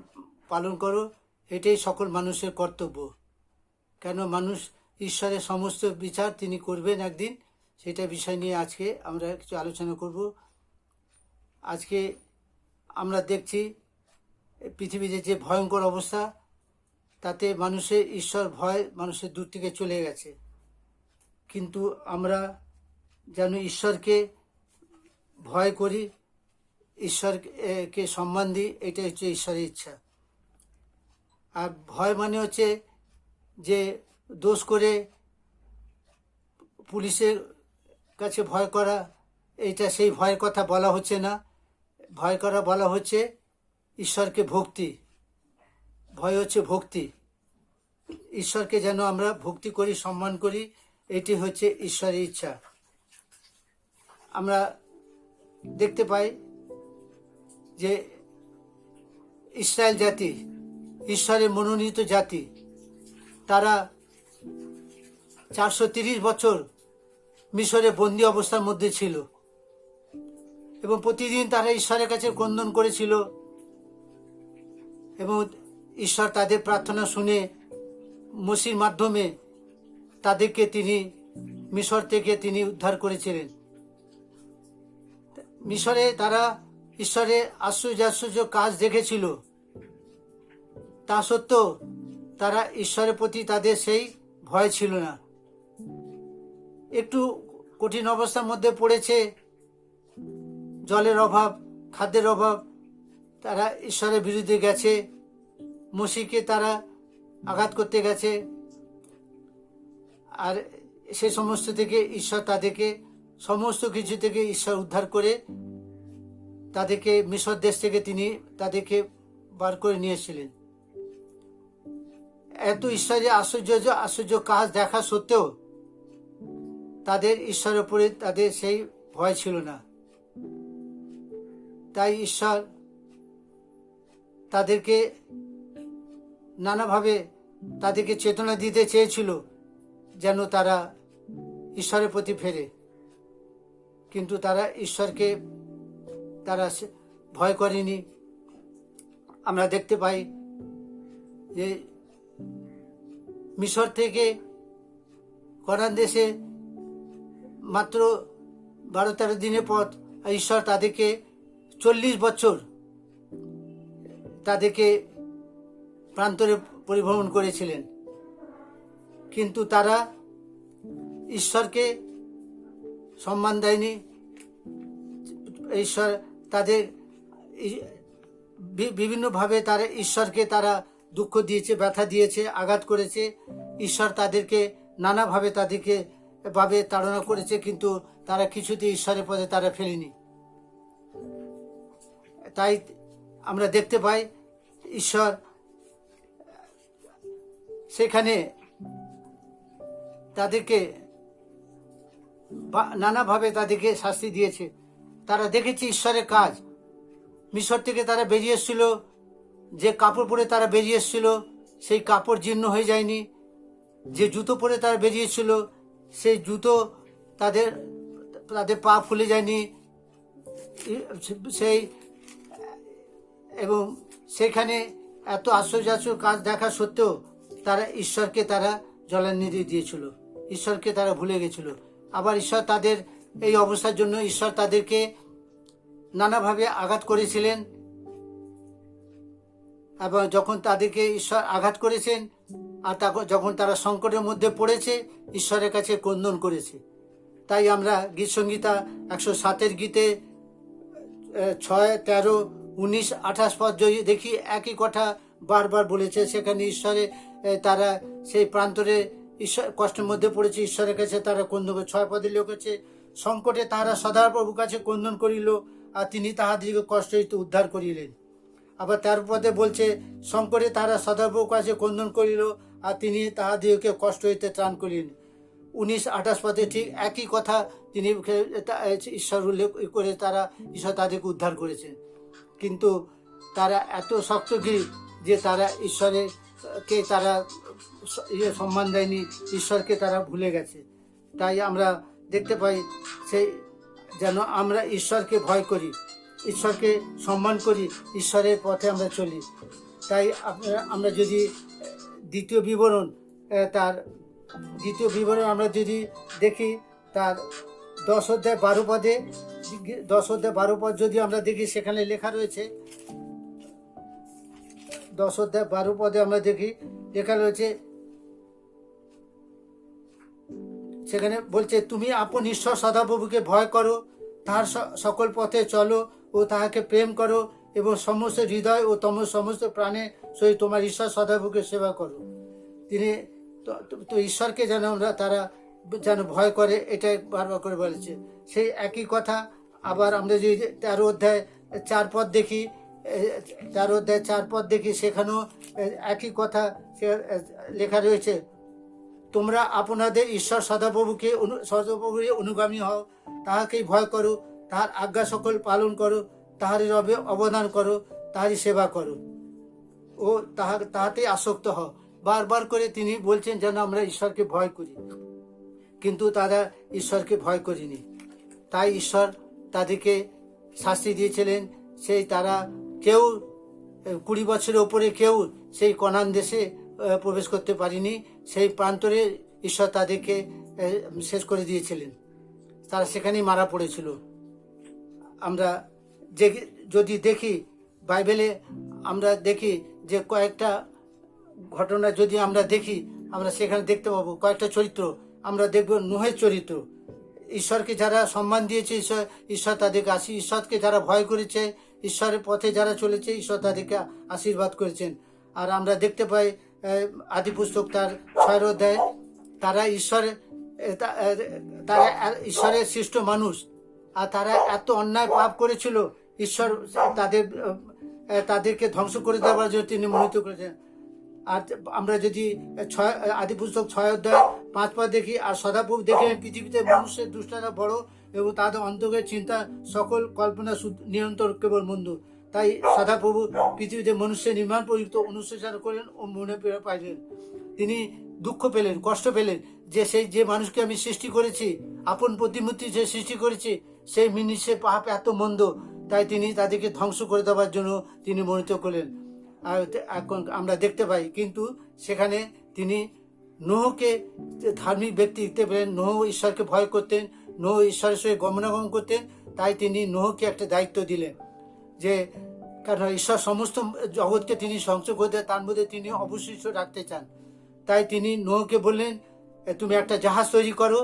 পালন করো, এটাই সকল মানুষের কর্তব্য। কেন মানুষ ঈশ্বরের সমস্ত বিচার তিনি করবেন একদিন, সেটা বিষয় নিয়ে আজকে আমরা কিছু আলোচনা করব। আজকে আমরা দেখছি পৃথিবীতে যে ভয়ঙ্কর অবস্থা, তাতে মানুষের ঈশ্বর ভয় মানুষের দূর থেকে চলে গেছে। কিন্তু আমরা যেন ঈশ্বরকে ভয় করি, ঈশ্বরকে সম্মান দিই, এটা হচ্ছে ঈশ্বরের ইচ্ছা। আর ভয় মানে হচ্ছে যে দোষ করে পুলিশের কাছে ভয় করা, এইটা সেই ভয়ের কথা বলা হচ্ছে না। ভয় করা বলা হচ্ছে ঈশ্বরকে ভক্তি। ভয় হচ্ছে ভক্তি। ঈশ্বরকে যেন আমরা ভক্তি করি, সম্মান করি, এটি হচ্ছে ঈশ্বরের ইচ্ছা। আমরা দেখতে পাই যে ইসরায়েল জাতি ঈশ্বরের মনোনীত জাতি, তারা 430 বছর মিশরে বন্দি অবস্থার মধ্যে ছিল এবং প্রতিদিন তারা ঈশ্বরের কাছে ক্রন্দন করেছিল এবং ঈশ্বর তাদের প্রার্থনা শুনে মোশির মাধ্যমে তাদেরকে তিনি মিশর থেকে তিনি উদ্ধার করেছিলেন। মিশরে তারা ঈশ্বরের আশ্চর্য কাজ দেখেছিল, তা সত্ত্বেও তারা ঈশ্বরের প্রতি তাদের সেই ভয় ছিল না। একটু কঠিন অবস্থার মধ্যে পড়েছে, জলের অভাব, খাদ্যের অভাব, তারা ঈশ্বরের বিরুদ্ধে গেছে, মসিকে তারা আঘাত করতে গেছে, আর সে সমস্ত থেকে ঈশ্বর তাদেরকে সমস্ত কিছু থেকে ঈশ্বর উদ্ধার করে তাদেরকে মিশর দেশ থেকে তিনি তাদেরকে বার করে নিয়েছিলেন। এত ঈশ্বরের আশ্চর্য কাজ দেখা সত্ত্বেও তাদের ঈশ্বরের উপরে তাদের সেই ভয় ছিল না। তাই ঈশ্বর তাদেরকে নানাভাবে তাদেরকে চেতনা দিতে চেয়েছিল যেন তারা ঈশ্বরের প্রতি ফেরে, কিন্তু তারা ঈশ্বরকে তারা ভয় করেনি। আমরা দেখতে পাই যে মিশর থেকে কনান দেশে মাত্র 12-13 দিনের পথ, ঈশ্বর তাদেরকে 40 বছর তাদেরকে প্রান্তরে পরিভ্রমণ করেছিলেন, কিন্তু তারা ঈশ্বরকে সম্মান দেয়নি। ঈশ্বর তাদের বিভিন্নভাবে তারা ঈশ্বরকে তারা দুঃখ দিয়েছে, ব্যথা দিয়েছে, আঘাত করেছে। ঈশ্বর তাদেরকে নানাভাবে তাদেরকে ভাবে তাড়না করেছে, কিন্তু তারা কিছুতেই ঈশ্বরের পথে তারা ফেলেনি। তাই আমরা দেখতে পাই ঈশ্বর সেখানে তাদেরকে নানাভাবে তাদেরকে শাস্তি দিয়েছে। তারা দেখেছে ঈশ্বরের কাজ। মিশর থেকে তারা বেরিয়ে এসেছিল, যে কাপড় পরে তারা বেরিয়ে এসেছিল সেই কাপড় জীর্ণ হয়ে যায়নি, যে জুতো পরে তারা বেরিয়েছিল সেই জুতো তাদের পা ফুলে যায়নি, সেই এবং সেখানে এত আশ্চর্য কাজ দেখা সত্ত্বেও তারা ঈশ্বরকে তারা জলাঞ্জলি দিয়েছিল, ঈশ্বরকে তারা ভুলে গেছিল। আবার ঈশ্বর তাদের এই অবস্থার জন্য ঈশ্বর তাদেরকে নানাভাবে আঘাত করেছিলেন, এবং যখন তাদেরকে ঈশ্বর আঘাত করেছেন আর যখন তারা সংকটের মধ্যে পড়েছে ঈশ্বরের কাছে ক্রন্দন করেছে। তাই আমরা গীত সংহিতা 107 গীতে 6, 13, 19, 28 পদ যদি দেখি একই কথা বারবার বলেছে। সেখানে ঈশ্বরে তারা সেই প্রান্তরে ঈশ্বর কষ্টের মধ্যে পড়েছে, ঈশ্বরের কাছে তারা ক্রন্দন করে। 6 পদে লিখেছে, সংকটে তারা সদাপ্রভুর কাছে ক্রন্দন করিল, আর তিনি তাহাদিগকে কষ্ট হইতে উদ্ধার করিলেন। আবার 13 পদে বলছে, সংকটে তারা সদাপ্রভুর কাছে ক্রন্দন করিল, আর তিনি তাহাদিগকে কষ্ট হইতে ত্রাণ করিলেন। 19, 28 পদে ঠিক একই কথা তিনি ঈশ্বর উল্লেখ করে তারা ঈশ্বর তাদেরকে উদ্ধার করেছেন। কিন্তু তারা এত শক্তগিরি যে তারা ঈশ্বরকে তারা সম্মান দেয়নি, ঈশ্বরকে তারা ভুলে গেছে। তাই আমরা দেখতে পাই সেই যেন আমরা ঈশ্বরকে ভয় করি, ঈশ্বরকে সম্মান করি, ঈশ্বরের পথে আমরা চলি। তাই আমরা যদি দ্বিতীয় বিবরণ আমরা যদি দেখি, তার 10 অধ্যায় 12 পদে 10 অধ্যায় 12 পদ যদি আমরা দেখি, সেখানে লেখা রয়েছে 10 অধ্যায় 12 পদে আমরা দেখি লেখা রয়েছে, সেখানে বলছে, তুমি আপন ঈশ্বর সদাপ্রভুকে ভয় করো, তাহার সকল পথে চলো ও তাহাকে প্রেম করো, এবং সমস্ত হৃদয় ও সমস্ত প্রাণে সহিত তোমার ঈশ্বর সদাপ্রভুকে সেবা করো। তিনি তো ঈশ্বরকে যেন আমরা তারা যেন ভয় করে, এটাই বারবার করে বলেছে। সেই একই কথা আবার আমরা যদি 13 অধ্যায় 4 পদ দেখি, 13 অধ্যায় 4 পদ দেখি, সেখানেও একই কথা লেখা রয়েছে, তোমরা আপনাদের ঈশ্বর সদাপ্রভুকে অনুগামী হও, তাহাকেই ভয় করো, তাহার আজ্ঞা সকল পালন করো, তাহারই রবে অবদান করো, তাহারই সেবা করো ও তাহাতেই আসক্ত হও। বারবার করে তিনি বলছেন যেন আমরা ঈশ্বরকে ভয় করি, কিন্তু তারা ঈশ্বরকে ভয় করিনি। তাই ঈশ্বর তাদেরকে শাস্তি দিয়েছিলেন। সেই তারা কেউ 20 বছরের ওপরে কেউ সেই কনান দেশে প্রবেশ করতে পারেনি। সেই প্রান্তরে ঈশ্বর তাদেরকে শেষ করে দিয়েছিলেন, তারা সেখানেই মারা পড়েছিল। আমরা যদি দেখি বাইবেলে, আমরা দেখি যে কয়েকটা ঘটনা যদি আমরা দেখি, আমরা সেখানে দেখতে পাবো কয়েকটা চরিত্র। আমরা দেখব নোহের চরিত্র। ঈশ্বরকে যারা সম্মান দিয়েছে, ঈশ্বর তাদেরকে ঈশ্বরকে যারা ভয় করেছে, ঈশ্বরের পথে যারা চলেছে, ঈশ্বর তাদেরকে আশীর্বাদ করেছেন। আর আমরা দেখতে পাই আদি পুস্তক তার 6 অধ্যায়, তারা ঈশ্বরের সৃষ্ট মানুষ, আর তারা এত অন্যায় পাপ করেছিল, ঈশ্বর তাদেরকে ধ্বংস করে দেওয়ার জন্য তিনি মনোনীত করেছেন। আর আমরা যদি আদি পুস্তক 6 অধ্যায় 5 পদ দেখি, আর সদাপ্রভু দেখে পৃথিবীতে মানুষের দুষ্টারা বড় এবং তাদের অন্তরের চিন্তা সকল কল্পনা নিরন্তর কেবল মন্দ। তাই সদাপ্রভু পৃথিবীতে মানুষের নির্মাণ প্রযুক্ত অনুশোচনা করলেন ও মনে পীড়া পাইলেন। তিনি দুঃখ পেলেন, কষ্ট পেলেন যে মানুষকে আমি সৃষ্টি করেছি, আপন প্রতিমূর্তি যে সৃষ্টি করেছি, সেই মিনিষের পাপ এত মন্দ, তাই তিনি তাদেরকে ধ্বংস করে দেওয়ার জন্য তিনি মনোনীত করলেন। আর এখন আমরা দেখতে পাই, কিন্তু সেখানে তিনি নোহকে ধার্মিক ব্যক্তি দেখতে পেলেন। নোহ ঈশ্বরকে ভয় করতেন, নোহ ঈশ্বরের সঙ্গে গমনাগমন করতেন, তাই তিনি নোহকে একটা দায়িত্ব দিলেন, যে কারণ ঈশ্বর সমস্ত জগৎকে তিনি ধ্বংস করতে, তার মধ্যে তিনি অবশিষ্ট রাখতে চান। তাই তিনি নোহকে বললেন, তুমি একটা জাহাজ তৈরি করো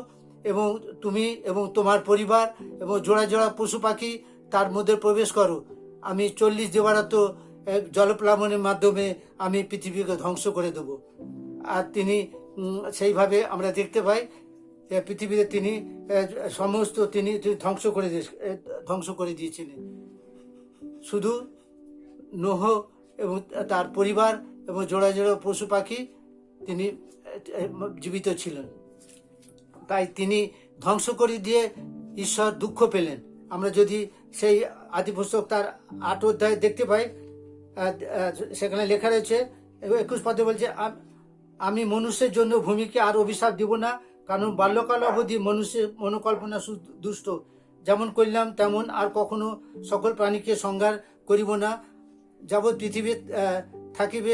এবং তুমি এবং তোমার পরিবার এবং জোড়া জোড়া পশু পাখি তার মধ্যে প্রবেশ করো। আমি 40 দিবারাত্র জলপ্লাবনের মাধ্যমে আমি পৃথিবীকে ধ্বংস করে দেব। আর তিনি সেইভাবে আমরা দেখতে পাই পৃথিবীতে তিনি সমস্ত তিনি ধ্বংস করে দিয়েছিলেন। শুধু নোহ এবং তার পরিবার এবং জোড়া জোড়া পশু পাখি তিনি জীবিত ছিলেন। তাই তিনি ধ্বংস করে দিয়ে ঈশ্বর দুঃখ পেলেন। আমরা যদি সেই আদি পুস্তক তার 8 অধ্যায় দেখতে পাই, সেখানে লেখা রয়েছে 21 পদে বলছে, আমি মনুষ্যের জন্য ভূমিকে আর অভিশাপ দিব না, কারণ বাল্যকাল অবধি মানুষের মনোকল্পনা দুষ্ট, যেমন করলাম তেমন আর কখনো সকল প্রাণীকে সংহার করিব না। যাবৎ পৃথিবী থাকিবে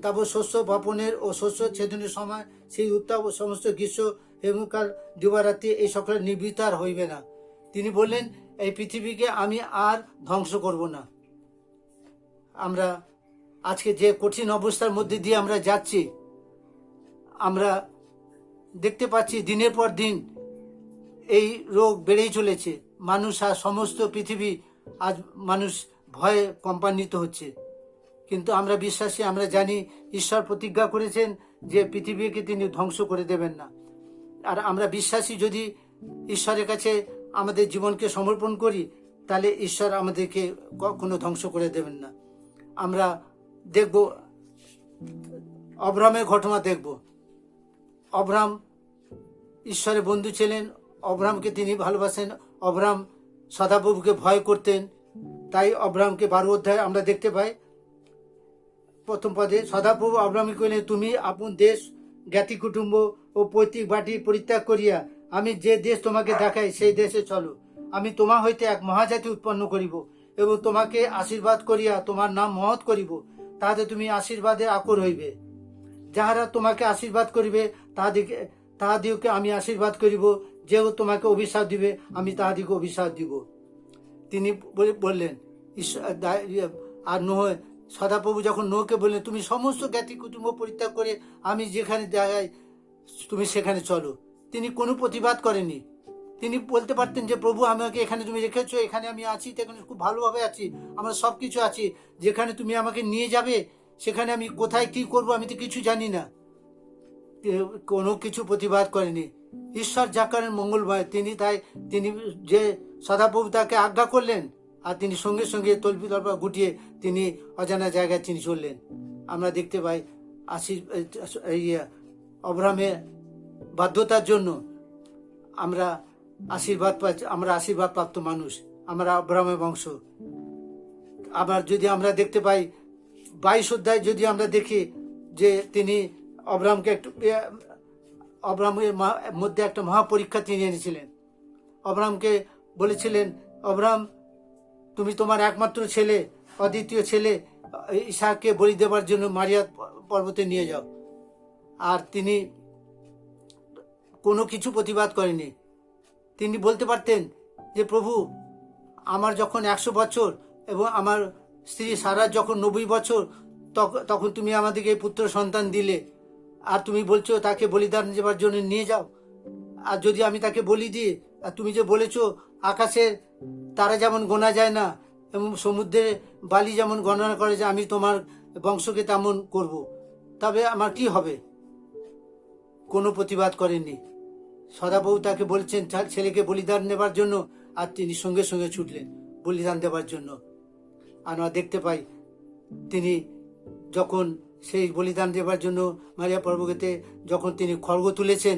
তাবৎ শস্য বপনের ও শস্য ছেদনের সময় সেই উত্তাপ ও সমস্ত গ্রীষ্ম হেমকাল দিবারাত্রি এই সকল নিবৃত্ত আর হইবে না। তিনি বললেন, এই পৃথিবীকে আমি আর ধ্বংস করব না। আমরা আজকে যে কঠিন অবস্থার মধ্যে দিয়ে আমরা যাচ্ছি, আমরা দেখতে পাচ্ছি দিনের পর দিন এই রোগ বেড়েই চলেছে। মানুষ আর সমস্ত পৃথিবী আজ মানুষ ভয়ে কম্পান্বিত হচ্ছে। কিন্তু আমরা বিশ্বাসী, আমরা জানি ঈশ্বর প্রতিজ্ঞা করেছেন যে পৃথিবীকে তিনি ধ্বংস করে দেবেন না। আর আমরা বিশ্বাসী, যদি ঈশ্বরের কাছে আমাদের জীবনকে সমর্পণ করি, তাহলে ঈশ্বর আমাদেরকে কখনো ধ্বংস করে দেবেন না। আমরা দেখব অব্রাহামের ঘটনা দেখব। অব্রাহাম ঈশ্বরের বন্ধু ছিলেন, অব্রাহামকে তিনি ভালোবাসেন। অব্রাহাম সদাপ্রভুকে ভয় করতেন, তাই অব্রাহামকে 12 অধ্যায় আমরা দেখতে পাই 1 পদে, সদাপ্রভু অব্রাহামকে কহিলেন, তুমি আপন দেশ জ্ঞাতি কুটুম্ব ও পৈতৃক বাটি পরিত্যাগ করিয়া আমি যে দেশ তোমাকে দেখাই সেই দেশে চলো। আমি তোমা হইতে এক মহাজাতি উৎপন্ন করিব এবং তোমাকে আশীর্বাদ করিয়া তোমার নাম মহৎ করিব, তাহাতে তুমি আশীর্বাদে আকর হইবে। যাহারা তোমাকে আশীর্বাদ করিবে তাহাদিওকে আমি আশীর্বাদ করিব, যেও তোমাকে অভিশাপ দিবে আমি তাহাদিকে অভিশাপ দিব। তিনি বললেন আর নোহ, সদাপ্রভু যখন নোহকে বললেন, তুমি সমস্ত জ্ঞাতি কুটুম্ব পরিত্যাগ করে আমি যেখানে দেখাই তুমি সেখানে চলো। তিনি কোনো প্রতিবাদ করেনি। তিনি বলতে পারতেন যে প্রভু আমাকে এখানে তুমি রেখেছো, এখানে আমি আছি, এখানে খুব ভালোভাবে আছি, আমার সব কিছু আছে, যেখানে তুমি আমাকে নিয়ে যাবে সেখানে আমি কোথায় কি করব আমি তো কিছু জানি না। কোনো কিছু প্রতিবাদ করেনি। ঈশ্বর যা করেন মঙ্গলময়, তিনি যে সদাপ্রভু তাকে আজ্ঞা করলেন, আর তিনি সঙ্গে সঙ্গে তল্পি তল্পা গুটিয়ে তিনি অজানা জায়গায় তিনি চললেন। আমরা দেখতে পাই অব্রাহামের বাধ্যতার জন্য আমরা আশীর্বাদ পাচ্ছি, আমরা আশীর্বাদ প্রাপ্ত মানুষ, আমরা অব্রাহামের বংশ। আবার যদি আমরা দেখতে পাই 22 অধ্যায় যদি আমরা দেখি যে তিনি অব্রাহামের মধ্যে একটা মহাপরীক্ষা তিনি এনেছিলেন। অব্রাহামকে বলেছিলেন, অব্রাহাম তুমি তোমার একমাত্র ছেলে, অদ্বিতীয় ছেলে ঈশাকে বলি দেবার জন্য মারিয়া পর্বতে নিয়ে যাও। আর তিনি কোনো কিছু প্রতিবাদ করেনি। তিনি বলতে পারতেন যে প্রভু, আমার যখন 100 বছর এবং আমার স্ত্রী সারা যখন 90 বছর, তখন তুমি আমাদেরকে পুত্র সন্তান দিলে, আর তুমি বলছো তাকে বলিদান দেবার জন্য নিয়ে যাও। আর যদি আমি তাকে বলি দিই, আর তুমি যে বলেছো আকাশের তারা যেমন গোনা যায় না এবং সমুদ্রের বালি যেমন গণনা করে যে আমি তোমার বংশকে তেমন করব, তবে আমার কি হবে? কোনো প্রতিবাদ করেননি। সদাপ্রভু তাকে বলছেন ছেলেকে বলিদান নেবার জন্য, আর তিনি সঙ্গে সঙ্গে ছুটলেন বলিদান দেবার জন্য। আমরা দেখতে পাই তিনি যখন সেই বলিদান দেবার জন্য মারিয়া পর্বতে যখন তিনি খড়গ তুলেছেন,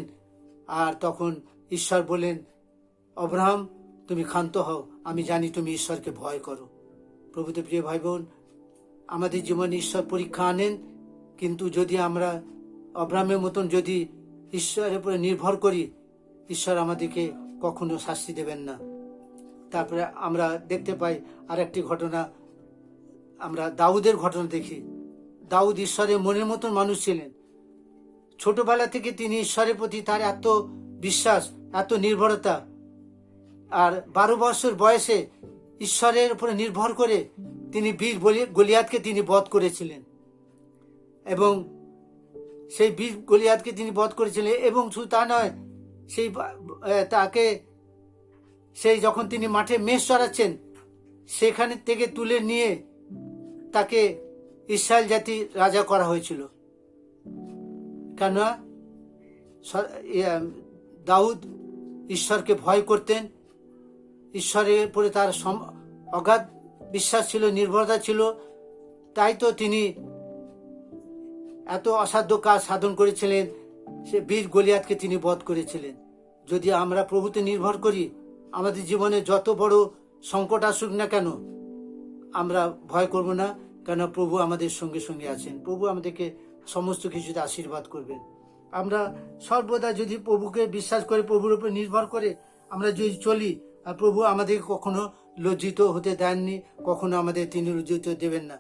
আর তখন ঈশ্বর বলেন, অব্রাহাম তুমি ক্ষান্ত হও, আমি জানি তুমি ঈশ্বরকে ভয় করো। প্রভুতে প্রিয় ভাই বোন, আমাদের জীবনে ঈশ্বর পরীক্ষা আনেন, কিন্তু যদি আমরা অব্রাহামের মতন যদি ঈশ্বরের উপরে নির্ভর করি, ঈশ্বর আমাদেরকে কখনো শাস্তি দেবেন না। তারপরে আমরা দেখতে পাই আর একটি ঘটনা, আমরা দাউদের ঘটনা দেখি। দাউদ ঈশ্বরের মনের মতন মানুষ ছিলেন। ছোটবেলা থেকে তিনি ঈশ্বরের প্রতি তার এত বিশ্বাস, এত নির্ভরতা, আর 12 বছর বয়সে ঈশ্বরের উপরে নির্ভর করে তিনি বীর গলিয়াতকে তিনি বধ করেছিলেন, এবং সেই বীর গলিয়াতকে তিনি বধ করেছিলেন। এবং শুধু তা নয়, তাকে সেই যখন তিনি মাঠে মেষ চড়াচ্ছেন, সেখানে থেকে তুলে নিয়ে তাকে ইসরায়েল জাতির রাজা করা হয়েছিল। কেন? দাউদ ঈশ্বরকে ভয় করতেন, ঈশ্বরের উপরে তার অগাধ বিশ্বাস ছিল, নির্ভরতা ছিল। তাই তো তিনি এত অসাধ্য কাজ সাধন করেছিলেন, সে বীর গলিয়াতকে তিনি বধ করেছিলেন। যদি আমরা প্রভুতে নির্ভর করি, আমাদের জীবনে যত বড় সংকট আসুক না কেন, আমরা ভয় করব না, কেন প্রভু আমাদের সঙ্গে সঙ্গে আছেন। প্রভু আমাদেরকে সমস্ত কিছুতে আশীর্বাদ করবেন। আমরা সর্বদা যদি প্রভুকে বিশ্বাস করে, প্রভুর উপর নির্ভর করে আমরা যদি চলি, আর প্রভু আমাদেরকে কখনো লজ্জিত হতে দেননি, কখনো আমাদের তিনি লজ্জিত দেবেন না।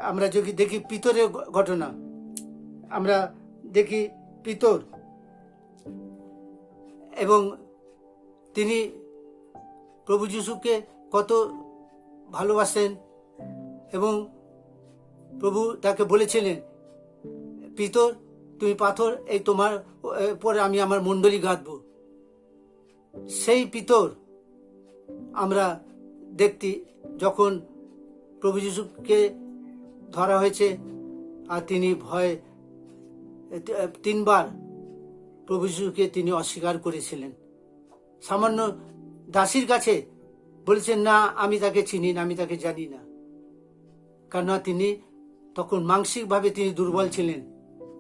আমরা যদি দেখি পিতরের ঘটনা, আমরা দেখি পিতর, এবং তিনি প্রভু যিশুকে কত ভালোবাসেন, এবং প্রভু তাকে বলেছিলেন, পিতর তুমি পাথর, এই তোমার পরে আমি আমার মণ্ডলী গাঁথব। সেই পিতর আমরা দেখতে, যখন প্রভু যিশুকে ধরা হয়েছে আর তিনি ভয়ে 3 বার প্রভু যিশুকে তিনি অস্বীকার করেছিলেন। সামান্য দাসীর কাছে বলেছেন, না আমি তাকে চিনি না, আমি তাকে জানি না। কেননা তিনি তখন মানসিকভাবে তিনি দুর্বল ছিলেন,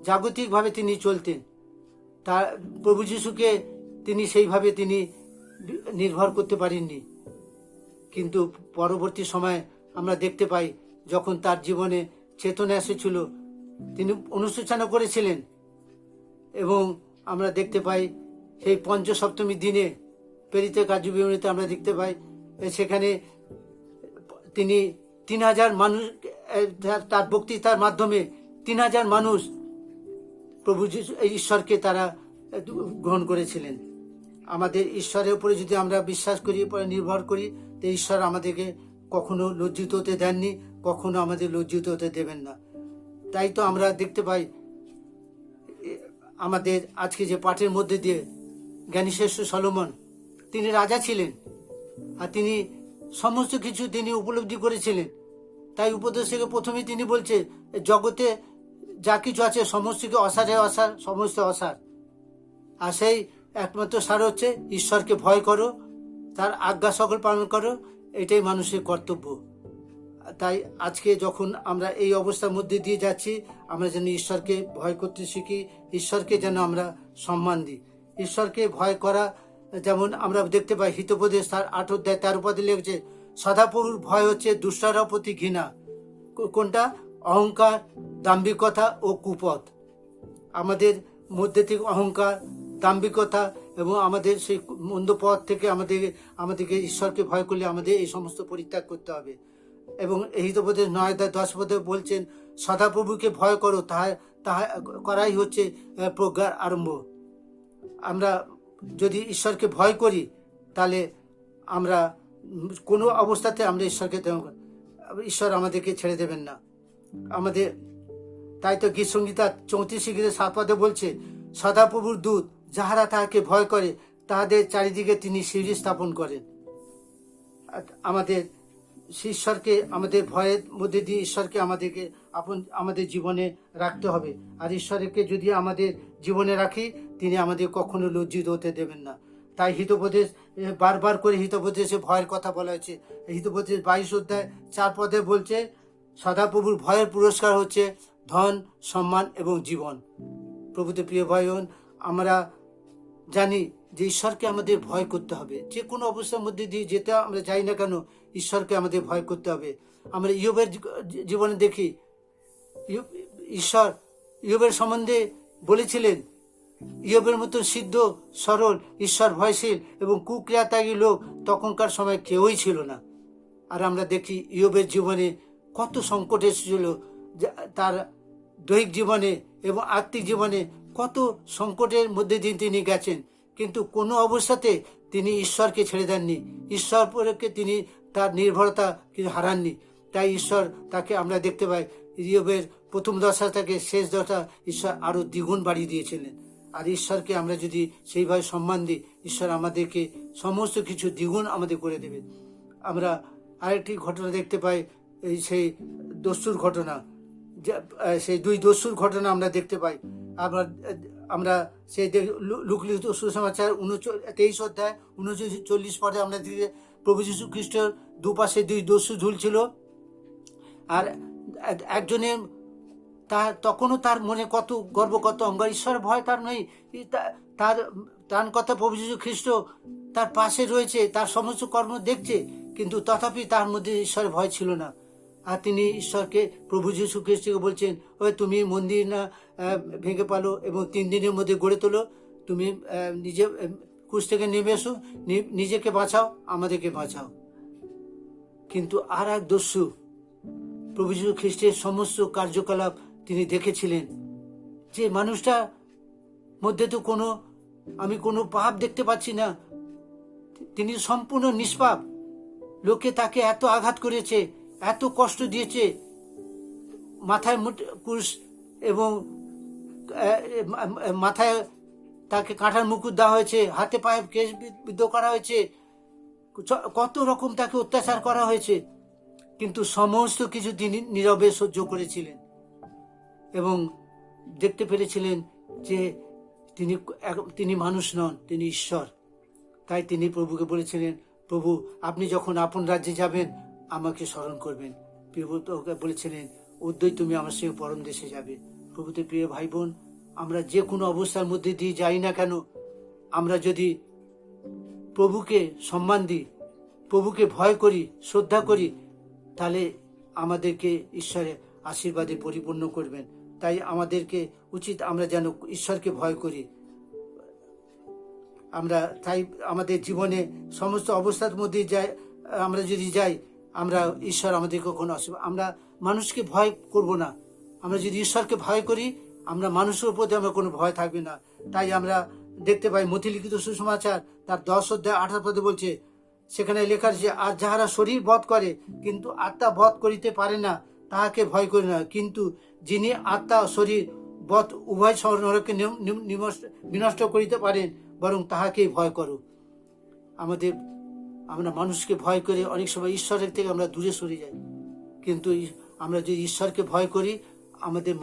জাগতিকভাবে তিনি চলতেন। তার প্রভু যিশুকে তিনি সেইভাবে তিনি নির্ভর করতে পারেননি। কিন্তু পরবর্তী সময়ে আমরা দেখতে পাই, যখন তার জীবনে চেতনা এসেছিল, তিনি অনুশোচনা করেছিলেন, এবং আমরা দেখতে পাই সেই পঞ্চসপ্তমীর দিনে প্রেরিত কার্যবিবরণীতে আমরা দেখতে পাই, সেখানে তিনি 3000 মানুষ, তার বক্তৃতার মাধ্যমে 3000 মানুষ প্রভু ঈশ্বরকে তারা গ্রহণ করেছিলেন। আমাদের ঈশ্বরের উপরে যদি আমরা বিশ্বাস করি, উপরে নির্ভর করি, তো ঈশ্বর আমাদেরকে কখনো লজ্জিত হতে দেননি, কখনো আমাদের লজ্জিত হতে দেবেন না। তাই তো আমরা দেখতে পাই আমাদের আজকে যে পাঠের মধ্যে দিয়ে জ্ঞানীশ্রেষ্ঠ সলোমন, তিনি রাজা ছিলেন, আর তিনি সমস্ত কিছু তিনি উপলব্ধি করেছিলেন। তাই উপদেশকে প্রথমে তিনি বলছে, জগতে যা কিছু আছে সমস্ত অসারে অসার, সমস্ত অসার, আর সেই একমাত্র সার হচ্ছে ঈশ্বরকে ভয় করো, তার আজ্ঞা সকল পালন করো, এটাই মানুষের কর্তব্য। তাই আজকে যখন আমরা এই অবস্থার মধ্যে দিয়ে যাচ্ছি, আমরা যেন ঈশ্বরকে ভয় করতে শিখি, ঈশ্বরকে যেন আমরা সম্মান দিই। ঈশ্বরকে ভয় করা, যেমন আমরা দেখতে পাই হিতোপদেশ তার 8 অধ্যায় 13 পদে লিখছে, সদাপ্রভুর ভয় হচ্ছে দুষ্টার প্রতি ঘৃণা। কোনটা? অহংকার, দাম্ভিকতা ও কুপথ। আমাদের মধ্যে থেকে অহংকার, দাম্ভিকতা এবং আমাদের সেই মন্দ পথ থেকে আমাদেরকে ঈশ্বরকে ভয় করলে আমাদের এই সমস্ত পরিত্যাগ করতে হবে। এবং হিতোপদেশ 9:10 বলছেন, সদাপ্রভুকে ভয় করো, তাহা করাই হচ্ছে প্রজ্ঞার আরম্ভ। আমরা যদি ঈশ্বরকে ভয় করি তাহলে আমরা কোনো অবস্থাতে আমরা ঈশ্বর আমাদেরকে ছেড়ে দেবেন না। আমাদের তাই তো গীত সংহিতা 34:7 বলছে, সদাপ্রভুর দূত যাহারা তাহাকে ভয় করে তাহাদের চারিদিকে তিনি শিবির স্থাপন করেন। আমাদের ঈশ্বরকে, আমাদের ভয়ের মধ্যে দিয়ে ঈশ্বরকে আমাদের জীবনে রাখতে হবে। আর ঈশ্বরকে যদি আমাদের জীবনে রাখি, তিনি আমাদের কখনো লজ্জিত হতে দেবেন না। তাই হিতোপদেশ বারবার করে হিতোপদেশে ভয়ের কথা বলা হয়েছে। হিতোপদেশ 22:4 বলছে, সদাপ্রভুর ভয়ের পুরস্কার হচ্ছে ধন, সম্মান এবং জীবন। প্রভুতে প্রিয় ভাই বোন, আমরা জানি যে ঈশ্বরকে আমাদের ভয় করতে হবে। যে কোনো অবস্থার মধ্যে দিয়ে যেতে আমরা যাই না কেন, ঈশ্বরকে আমাদের ভয় করতে হবে। আমরা ইয়োবের জীবনে দেখি, ঈশ্বর ইয়োবের সম্বন্ধে বলেছিলেন, ইয়োবের মতো সিদ্ধ, সরল, ঈশ্বর ভয়শীল এবং কুক্রিয়াত্যাগী লোক তখনকার সময় কেউই ছিল না। আর আমরা দেখি ইয়োবের জীবনে কত সংকট এসেছিল, তার দৈহিক জীবনে এবং আত্মিক জীবনে কত সংকটের মধ্যে দিয়ে তিনি গেছেন, কিন্তু কোনো অবস্থাতে তিনি ঈশ্বরকে ছেড়ে দেননি। ঈশ্বর পরকে তিনি তার নির্ভরতা কিন্তু হারাননি। তাই ঈশ্বর তাকে আমরা দেখতে পাই, ইয়োবের প্রথম দশা থেকে শেষ দশা ঈশ্বর আরো দ্বিগুণ বাড়িয়ে দিয়েছিলেন। আর ঈশ্বরকে আমরা যদি সেইভাবে সম্মান দিই, ঈশ্বর আমাদেরকে সমস্ত কিছু দ্বিগুণ আমাদের করে দেবে। আমরা আরেকটি ঘটনা দেখতে পাই, সেই দস্যুর ঘটনা, সেই 2 দস্যুর ঘটনা আমরা দেখতে পাই। আমরা সেই লুকলিখিত সুসমাচার 23:39 আমরা দেখি, প্রভু যীশু খ্রিস্টের দুপাশে 2 দস্যু ঝুলছিল। আর একজনের তখনও তার মনে কত গর্ব, কত অহংকার, ঈশ্বর ভয় তার নেই। তার কথা প্রভু যীশু খ্রিস্ট তার পাশে রয়েছে, তার সমস্ত কর্ম দেখছে, কিন্তু তথাপি তার মধ্যে ঈশ্বরের ভয় ছিল না। আর তিনি ঈশ্বরকে, প্রভু যীশু খ্রিস্টকে বলছেন, ওই তুমি মন্দির না ভেঙে পালো এবং 3 দিনের মধ্যে গড়ে তোলো, তুমি নিজে ক্রুশ থেকে নেমে এসো, নিজেকে বাঁচাও, আমাদেরকে বাঁচাও। কিন্তু আর এক দস্যু প্রভু যীশু খ্রিস্টের সমস্ত কার্যকলাপ তিনি দেখেছিলেন, যে মানুষটা মধ্যে তো আমি কোনো পাপ দেখতে পাচ্ছি না, তিনি সম্পূর্ণ নিষ্পাপ। লোকে তাকে এত আঘাত করেছে, এত কষ্ট দিয়েছে, মাথায় ক্রুশ এবং মাথায় তাকে কাঁঠার মুকুট দেওয়া হয়েছে, হাতে পায়ে কেশ বিদ্ধ করা হয়েছে, কত রকম তাকে অত্যাচার করা হয়েছে, কিন্তু সমস্ত কিছু তিনি নীরবে সহ্য করেছিলেন এবং দেখতে পেরেছিলেন যে তিনি মানুষ নন, তিনি ঈশ্বর। তাই তিনি প্রভুকে বলেছিলেন, প্রভু আপনি যখন আপন রাজ্যে যাবেন আমাকে স্মরণ করবেন। প্রভু তোকে বলেছিলেন, উদ্যই তুমি আমার সঙ্গে পরম দেশে যাবে। প্রভুতে প্রিয় ভাই বোন, আমরা যে কোনো অবস্থার মধ্যে দিয়ে যাই না কেন, আমরা যদি প্রভুকে সম্মান দিই, প্রভুকে ভয় করি, শ্রদ্ধা করি, তাহলে আমাদেরকে ঈশ্বরের আশীর্বাদে পরিপূর্ণ করবেন। তাই আমাদেরকে উচিত আমরা যেন ঈশ্বরকে ভয় করি। তাই আমাদের জীবনে সমস্ত অবস্থার মধ্যে আমরা যদি যাই, আমরা ঈশ্বর আমাদেরকে কখনো আমরা মানুষকে ভয় করব না। আমরা যদি ঈশ্বরকে ভয় করি, আমরা মানুষের প্রতি আমরা কোনো ভয় থাকবে না। তাই আমরা দেখতে পাই মথিলিখিত সুসমাচার তার 10:18 বলছে, সেখানে লেখা আছে, আর যাহারা শরীর বধ করে কিন্তু আত্মা বধ করিতে পারে না, তাহাকে ভয় করি না, কিন্তু যিনি আত্মা শরীর বধ উভয় নরকে বিনষ্ট করিতে পারেন, বরং তাহাকেই ভয় করো। আমরা মানুষকে ভয় করে অনেক সময় ঈশ্বরের থেকে আমরা দূরে সরে যাই, কিন্তু আমরা যদি ঈশ্বরকে ভয় করি,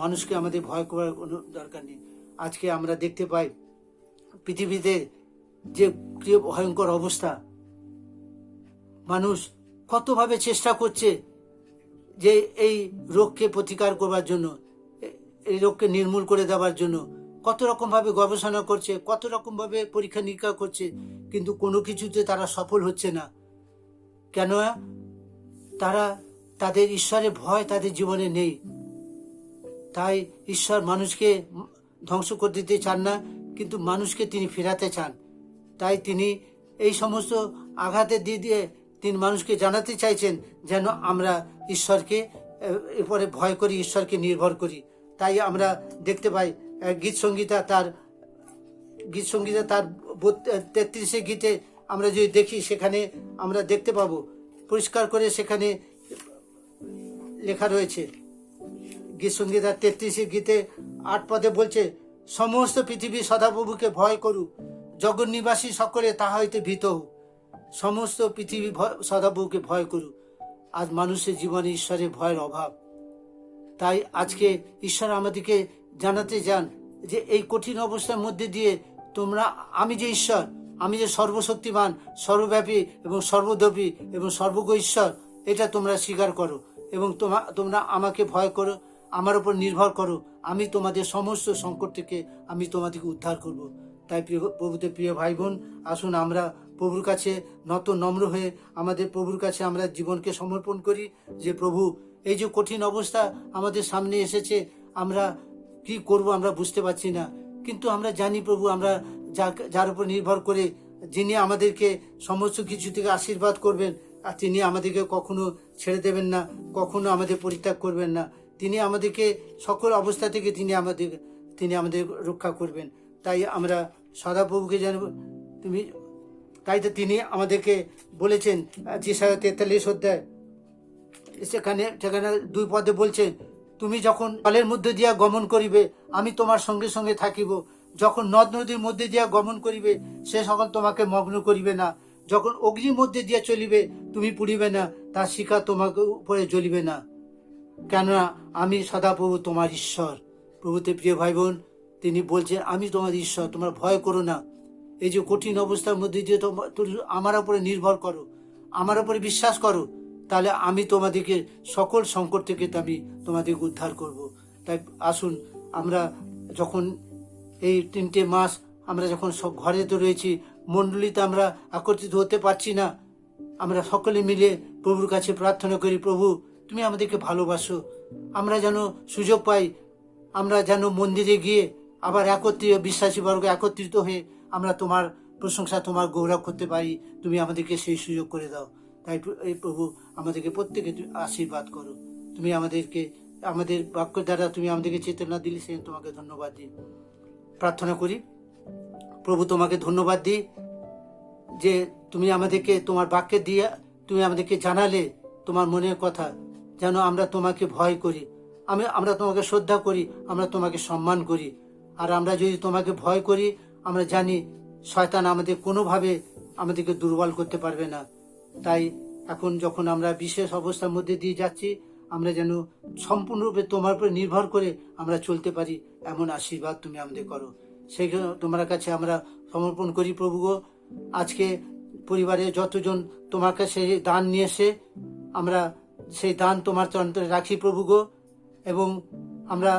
মানুষকে আমাদের ভয় করার কোনো দরকার নেই। আজকে আমরা দেখতে পাই পৃথিবীতে যে ভয়ঙ্কর অবস্থা, মানুষ কতভাবে চেষ্টা করছে যে এই রোগকে প্রতিকার করবার জন্য, এই রোগকে নির্মূল করে দেওয়ার জন্য কত রকম ভাবে গবেষণা করছে, কত রকম ভাবে পরীক্ষা নিরীক্ষা করছে, কিন্তু কোনো কিছুতে তারা সফল হচ্ছে না। কেন? তাদের ঈশ্বরের ভয় তাদের জীবনে নেই। তাই ঈশ্বর মানুষকে ধ্বংস করে দিতে চান না, কিন্তু মানুষকে তিনি ফেরাতে চান। তাই তিনি এই সমস্ত আঘাতের দিয়ে তিনি মানুষকে জানাতে চাইছেন যেন আমরা ঈশ্বরকে এরপরে ভয় করি, ঈশ্বরকে নির্ভর করি। তাই আমরা দেখতে পাই গীত সংহিতা তার 33 গীতে আমরা যদি দেখি, সেখানে আমরা দেখতে পাবো পরিষ্কার করে সেখানে লেখা রয়েছে। গীত সংহিতা 33 গীতে 8 পদে বলছে, সমস্ত পৃথিবী সদাপ্রভুকে ভয় করুক, জগৎ নিবাসী সকলে তাহা হইতে ভীত হোক। সমস্ত পৃথিবী সদাপ্রভুকে ভয় করুক। আজ মানুষের জীবনে ঈশ্বরের ভয়ের অভাব। তাই আজকে ঈশ্বর আমাদেরকে জানাতে চান যে এই কঠিন অবস্থার মধ্যে দিয়ে তোমরা, আমি যে ঈশ্বর, আমি যে সর্বশক্তিমান, সর্বব্যাপী এবং সর্বব্যাপী এবং সর্বজ্ঞ ঈশ্বর, এটা তোমরা স্বীকার করো এবং তোমরা আমাকে ভয় করো, আমার উপর নির্ভর করো। আমি তোমাদের সমস্ত সংকট থেকে আমি তোমাদেরকে উদ্ধার করব। তাই প্রভুতে প্রিয় ভাই বোন, আসুন আমরা প্রভুর কাছে নম্র হয়ে আমাদের প্রভুর কাছে আমরা জীবনকে সমর্পণ করি। যে প্রভু, এই যে কঠিন অবস্থা আমাদের সামনে এসেছে, আমরা কি করব আমরা বুঝতে পারছি না, কিন্তু আমরা জানি প্রভু, আমরা যার উপর নির্ভর করে, যিনি আমাদেরকে সমস্ত কিছু থেকে আশীর্বাদ করবেন, আর তিনি আমাদেরকে কখনো ছেড়ে দেবেন না, কখনো আমাদের পরিত্যাগ করবেন না। তিনি আমাদেরকে সকল অবস্থা থেকে তিনি আমাদের রক্ষা করবেন। তাই আমরা সদাপ্রভুকে জানব। তাই তো তিনি আমাদেরকে বলেছেন যেসায়া 43 অধ্যায় সেখানে 2 পদে বলছেন, তুমি যখন জলের মধ্যে দিয়া গমন করিবে, আমি তোমার সঙ্গে সঙ্গে থাকিব। যখন নদ নদীর মধ্যে দিয়া গমন করিবে, সে সকল তোমাকে মগ্ন করিবে না। যখন অগ্নির মধ্যে দিয়া চলিবে, তুমি পুড়িবে না, তার শিখা তোমাকে উপরে জ্বলিবে না। কেননা আমি সদাপ্রভু তোমার ঈশ্বর। প্রভুতে প্রিয় ভাই বোন, তিনি বলছেন, আমি তোমার ঈশ্বর, তোমরা ভয় করো না। এই যে কঠিন অবস্থার মধ্যে দিয়ে আমার উপরে নির্ভর করো, আমার উপরে বিশ্বাস করো, তাহলে আমি তোমাদেরকে সকল সংকট থেকে আমি তোমাদেরকে উদ্ধার করব। তাই আসুন আমরা যখন এই 3টে মাস আমরা যখন সব ঘরে তো রয়েছি, মণ্ডলীতে আমরা একত্রিত হতে পারছি না, আমরা সকলে মিলে প্রভুর কাছে প্রার্থনা করি, প্রভু তুমি আমাদেরকে ভালোবাসো। আমরা যেন সুযোগ পাই, আমরা যেন মন্দিরে গিয়ে আবার বিশ্বাসী বর্গ একত্রিত হয়ে আমরা তোমার প্রশংসা, তোমার গৌরব করতে পারি। তুমি আমাদেরকে সেই সুযোগ করে দাও। তাই এই প্রভু আমাদেরকে প্রত্যেকে আশীর্বাদ করো। তুমি আমাদের বাক্য দ্বারা তুমি আমাদেরকে চেতনা দিলে, সেই তোমাকে ধন্যবাদ দিই। প্রার্থনা করি, প্রভু তোমাকে ধন্যবাদ দিই যে তুমি আমাদেরকে তোমার বাক্যে দিয়ে তুমি আমাদেরকে জানালে তোমার মনের কথা, যেন আমরা তোমাকে ভয় করি, আমরা তোমাকে শ্রদ্ধা করি, আমরা তোমাকে সম্মান করি। আর আমরা যদি তোমাকে ভয় করি, আমরা জানি শয়তান আমাদের কোনোভাবে আমাদেরকে দুর্বল করতে পারবে না। তাই এখন যখন আমরা বিশেষ অবস্থার মধ্যে দিয়ে যাচ্ছি, আমরা যেন সম্পূর্ণরূপে তোমার উপরে নির্ভর করে আমরা চলতে পারি, এমন আশীর্বাদ তুমি আমাদের করো। সেই তোমার কাছে আমরা সমর্পণ করি প্রভু গো। আজকে পরিবারে যতজন তোমার কাছে দান নিয়ে এসে, আমরা সেই দান তোমার চরণে রাখি প্রভু গো। এবং আমরা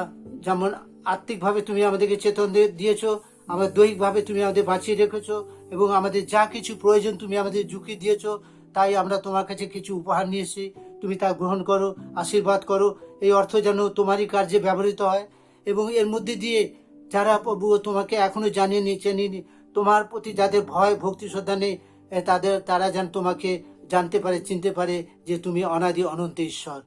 যেমন আত্মিকভাবে তুমি আমাদেরকে চেতন দিয়েছো, আমরা দৈহিকভাবে তুমি আমাদের বাঁচিয়ে রেখেছো, এবং আমাদের যা কিছু প্রয়োজন তুমি আমাদের ঝুঁকি দিয়েছো, তাই আমরা তোমার কাছে কিছু উপহার নিয়ে এসেছি। তুমি তা গ্রহণ করো, আশীর্বাদ করো। এই অর্থ যেন তোমারই কার্যে ব্যবহৃত হয়, এবং এর মধ্যে দিয়ে যারা প্রভু তোমাকে এখনো জানেনি, চেনেনি, তোমার প্রতি যাদের ভয় ভক্তি শ্রদ্ধা নেই, তারা যেন তোমাকে জানতে পারে, চিনতে পারে যে তুমি অনাদি অনন্ত ঈশ্বর।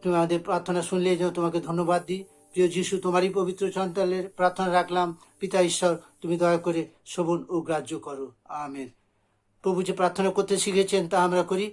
তুমি আমাদের প্রার্থনা শুনলে যেন তোমাকে ধন্যবাদ দিই। প্রিয় যিশু, তোমারই পবিত্র সন্তানের প্রার্থনা রাখলাম। পিতা ঈশ্বর, তুমি দয়া করে শোভন ও গ্রাহ্য করো। আমেন। প্রভু যে প্রার্থনা করতে শিখেছেন তা আমরা করি।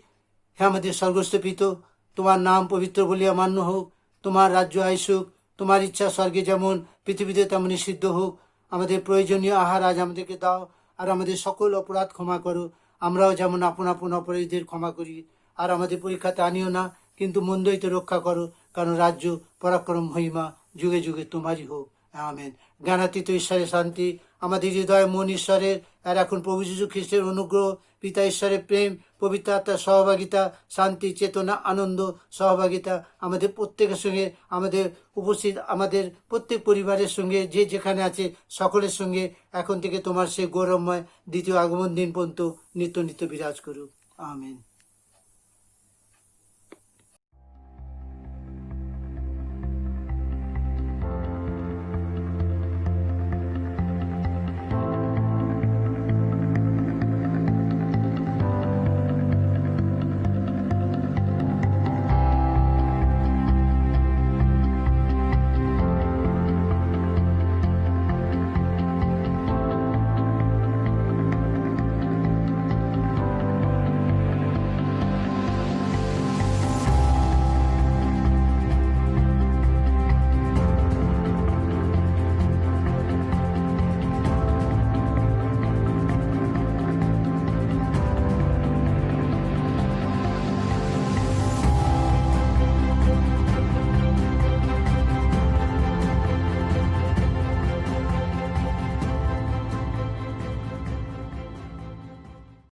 হে আমাদের স্বর্গস্থ পিতা, তোমার নাম পবিত্র বলিয়া মান্য হোক, তোমার রাজ্য আইসুক, তোমার ইচ্ছা স্বর্গে যেমন পৃথিবীতে তেমনই সিদ্ধ হোক। আমাদের প্রয়োজনীয় আহার আজ আমাদেরকে দাও, আর আমাদের সকল অপরাধ ক্ষমা করো, আমরাও যেমন আপন আপন অপরাধীদের ক্ষমা করি। আর আমাদের পরীক্ষাতে আনিও না, কিন্তু মন্দ হইতে রক্ষা করো, কারণ রাজ্য, পরাক্রম, মহিমা যুগে যুগে তোমারই হোক। আমেন। জ্ঞানাতীত ঈশ্বরের শান্তি, আমাদের হৃদয় মন ঈশ্বরের, আর এখন প্রভু যীশু খ্রিস্টের অনুগ্রহ, পিতা ঈশ্বরের প্রেম, পবিত্র আত্মার সহভাগিতা, শান্তি, চেতনা, আনন্দ, সহভাগিতা আমাদের প্রত্যেকের সঙ্গে, আমাদের উপস্থিত আমাদের প্রত্যেক পরিবারের সঙ্গে, যে যেখানে আছে সকলের সঙ্গে এখন থেকে তোমার সেই গৌরবময় দ্বিতীয় আগমন দিন পর্যন্ত নিত্য নিত্য বিরাজ করুক। আমেন।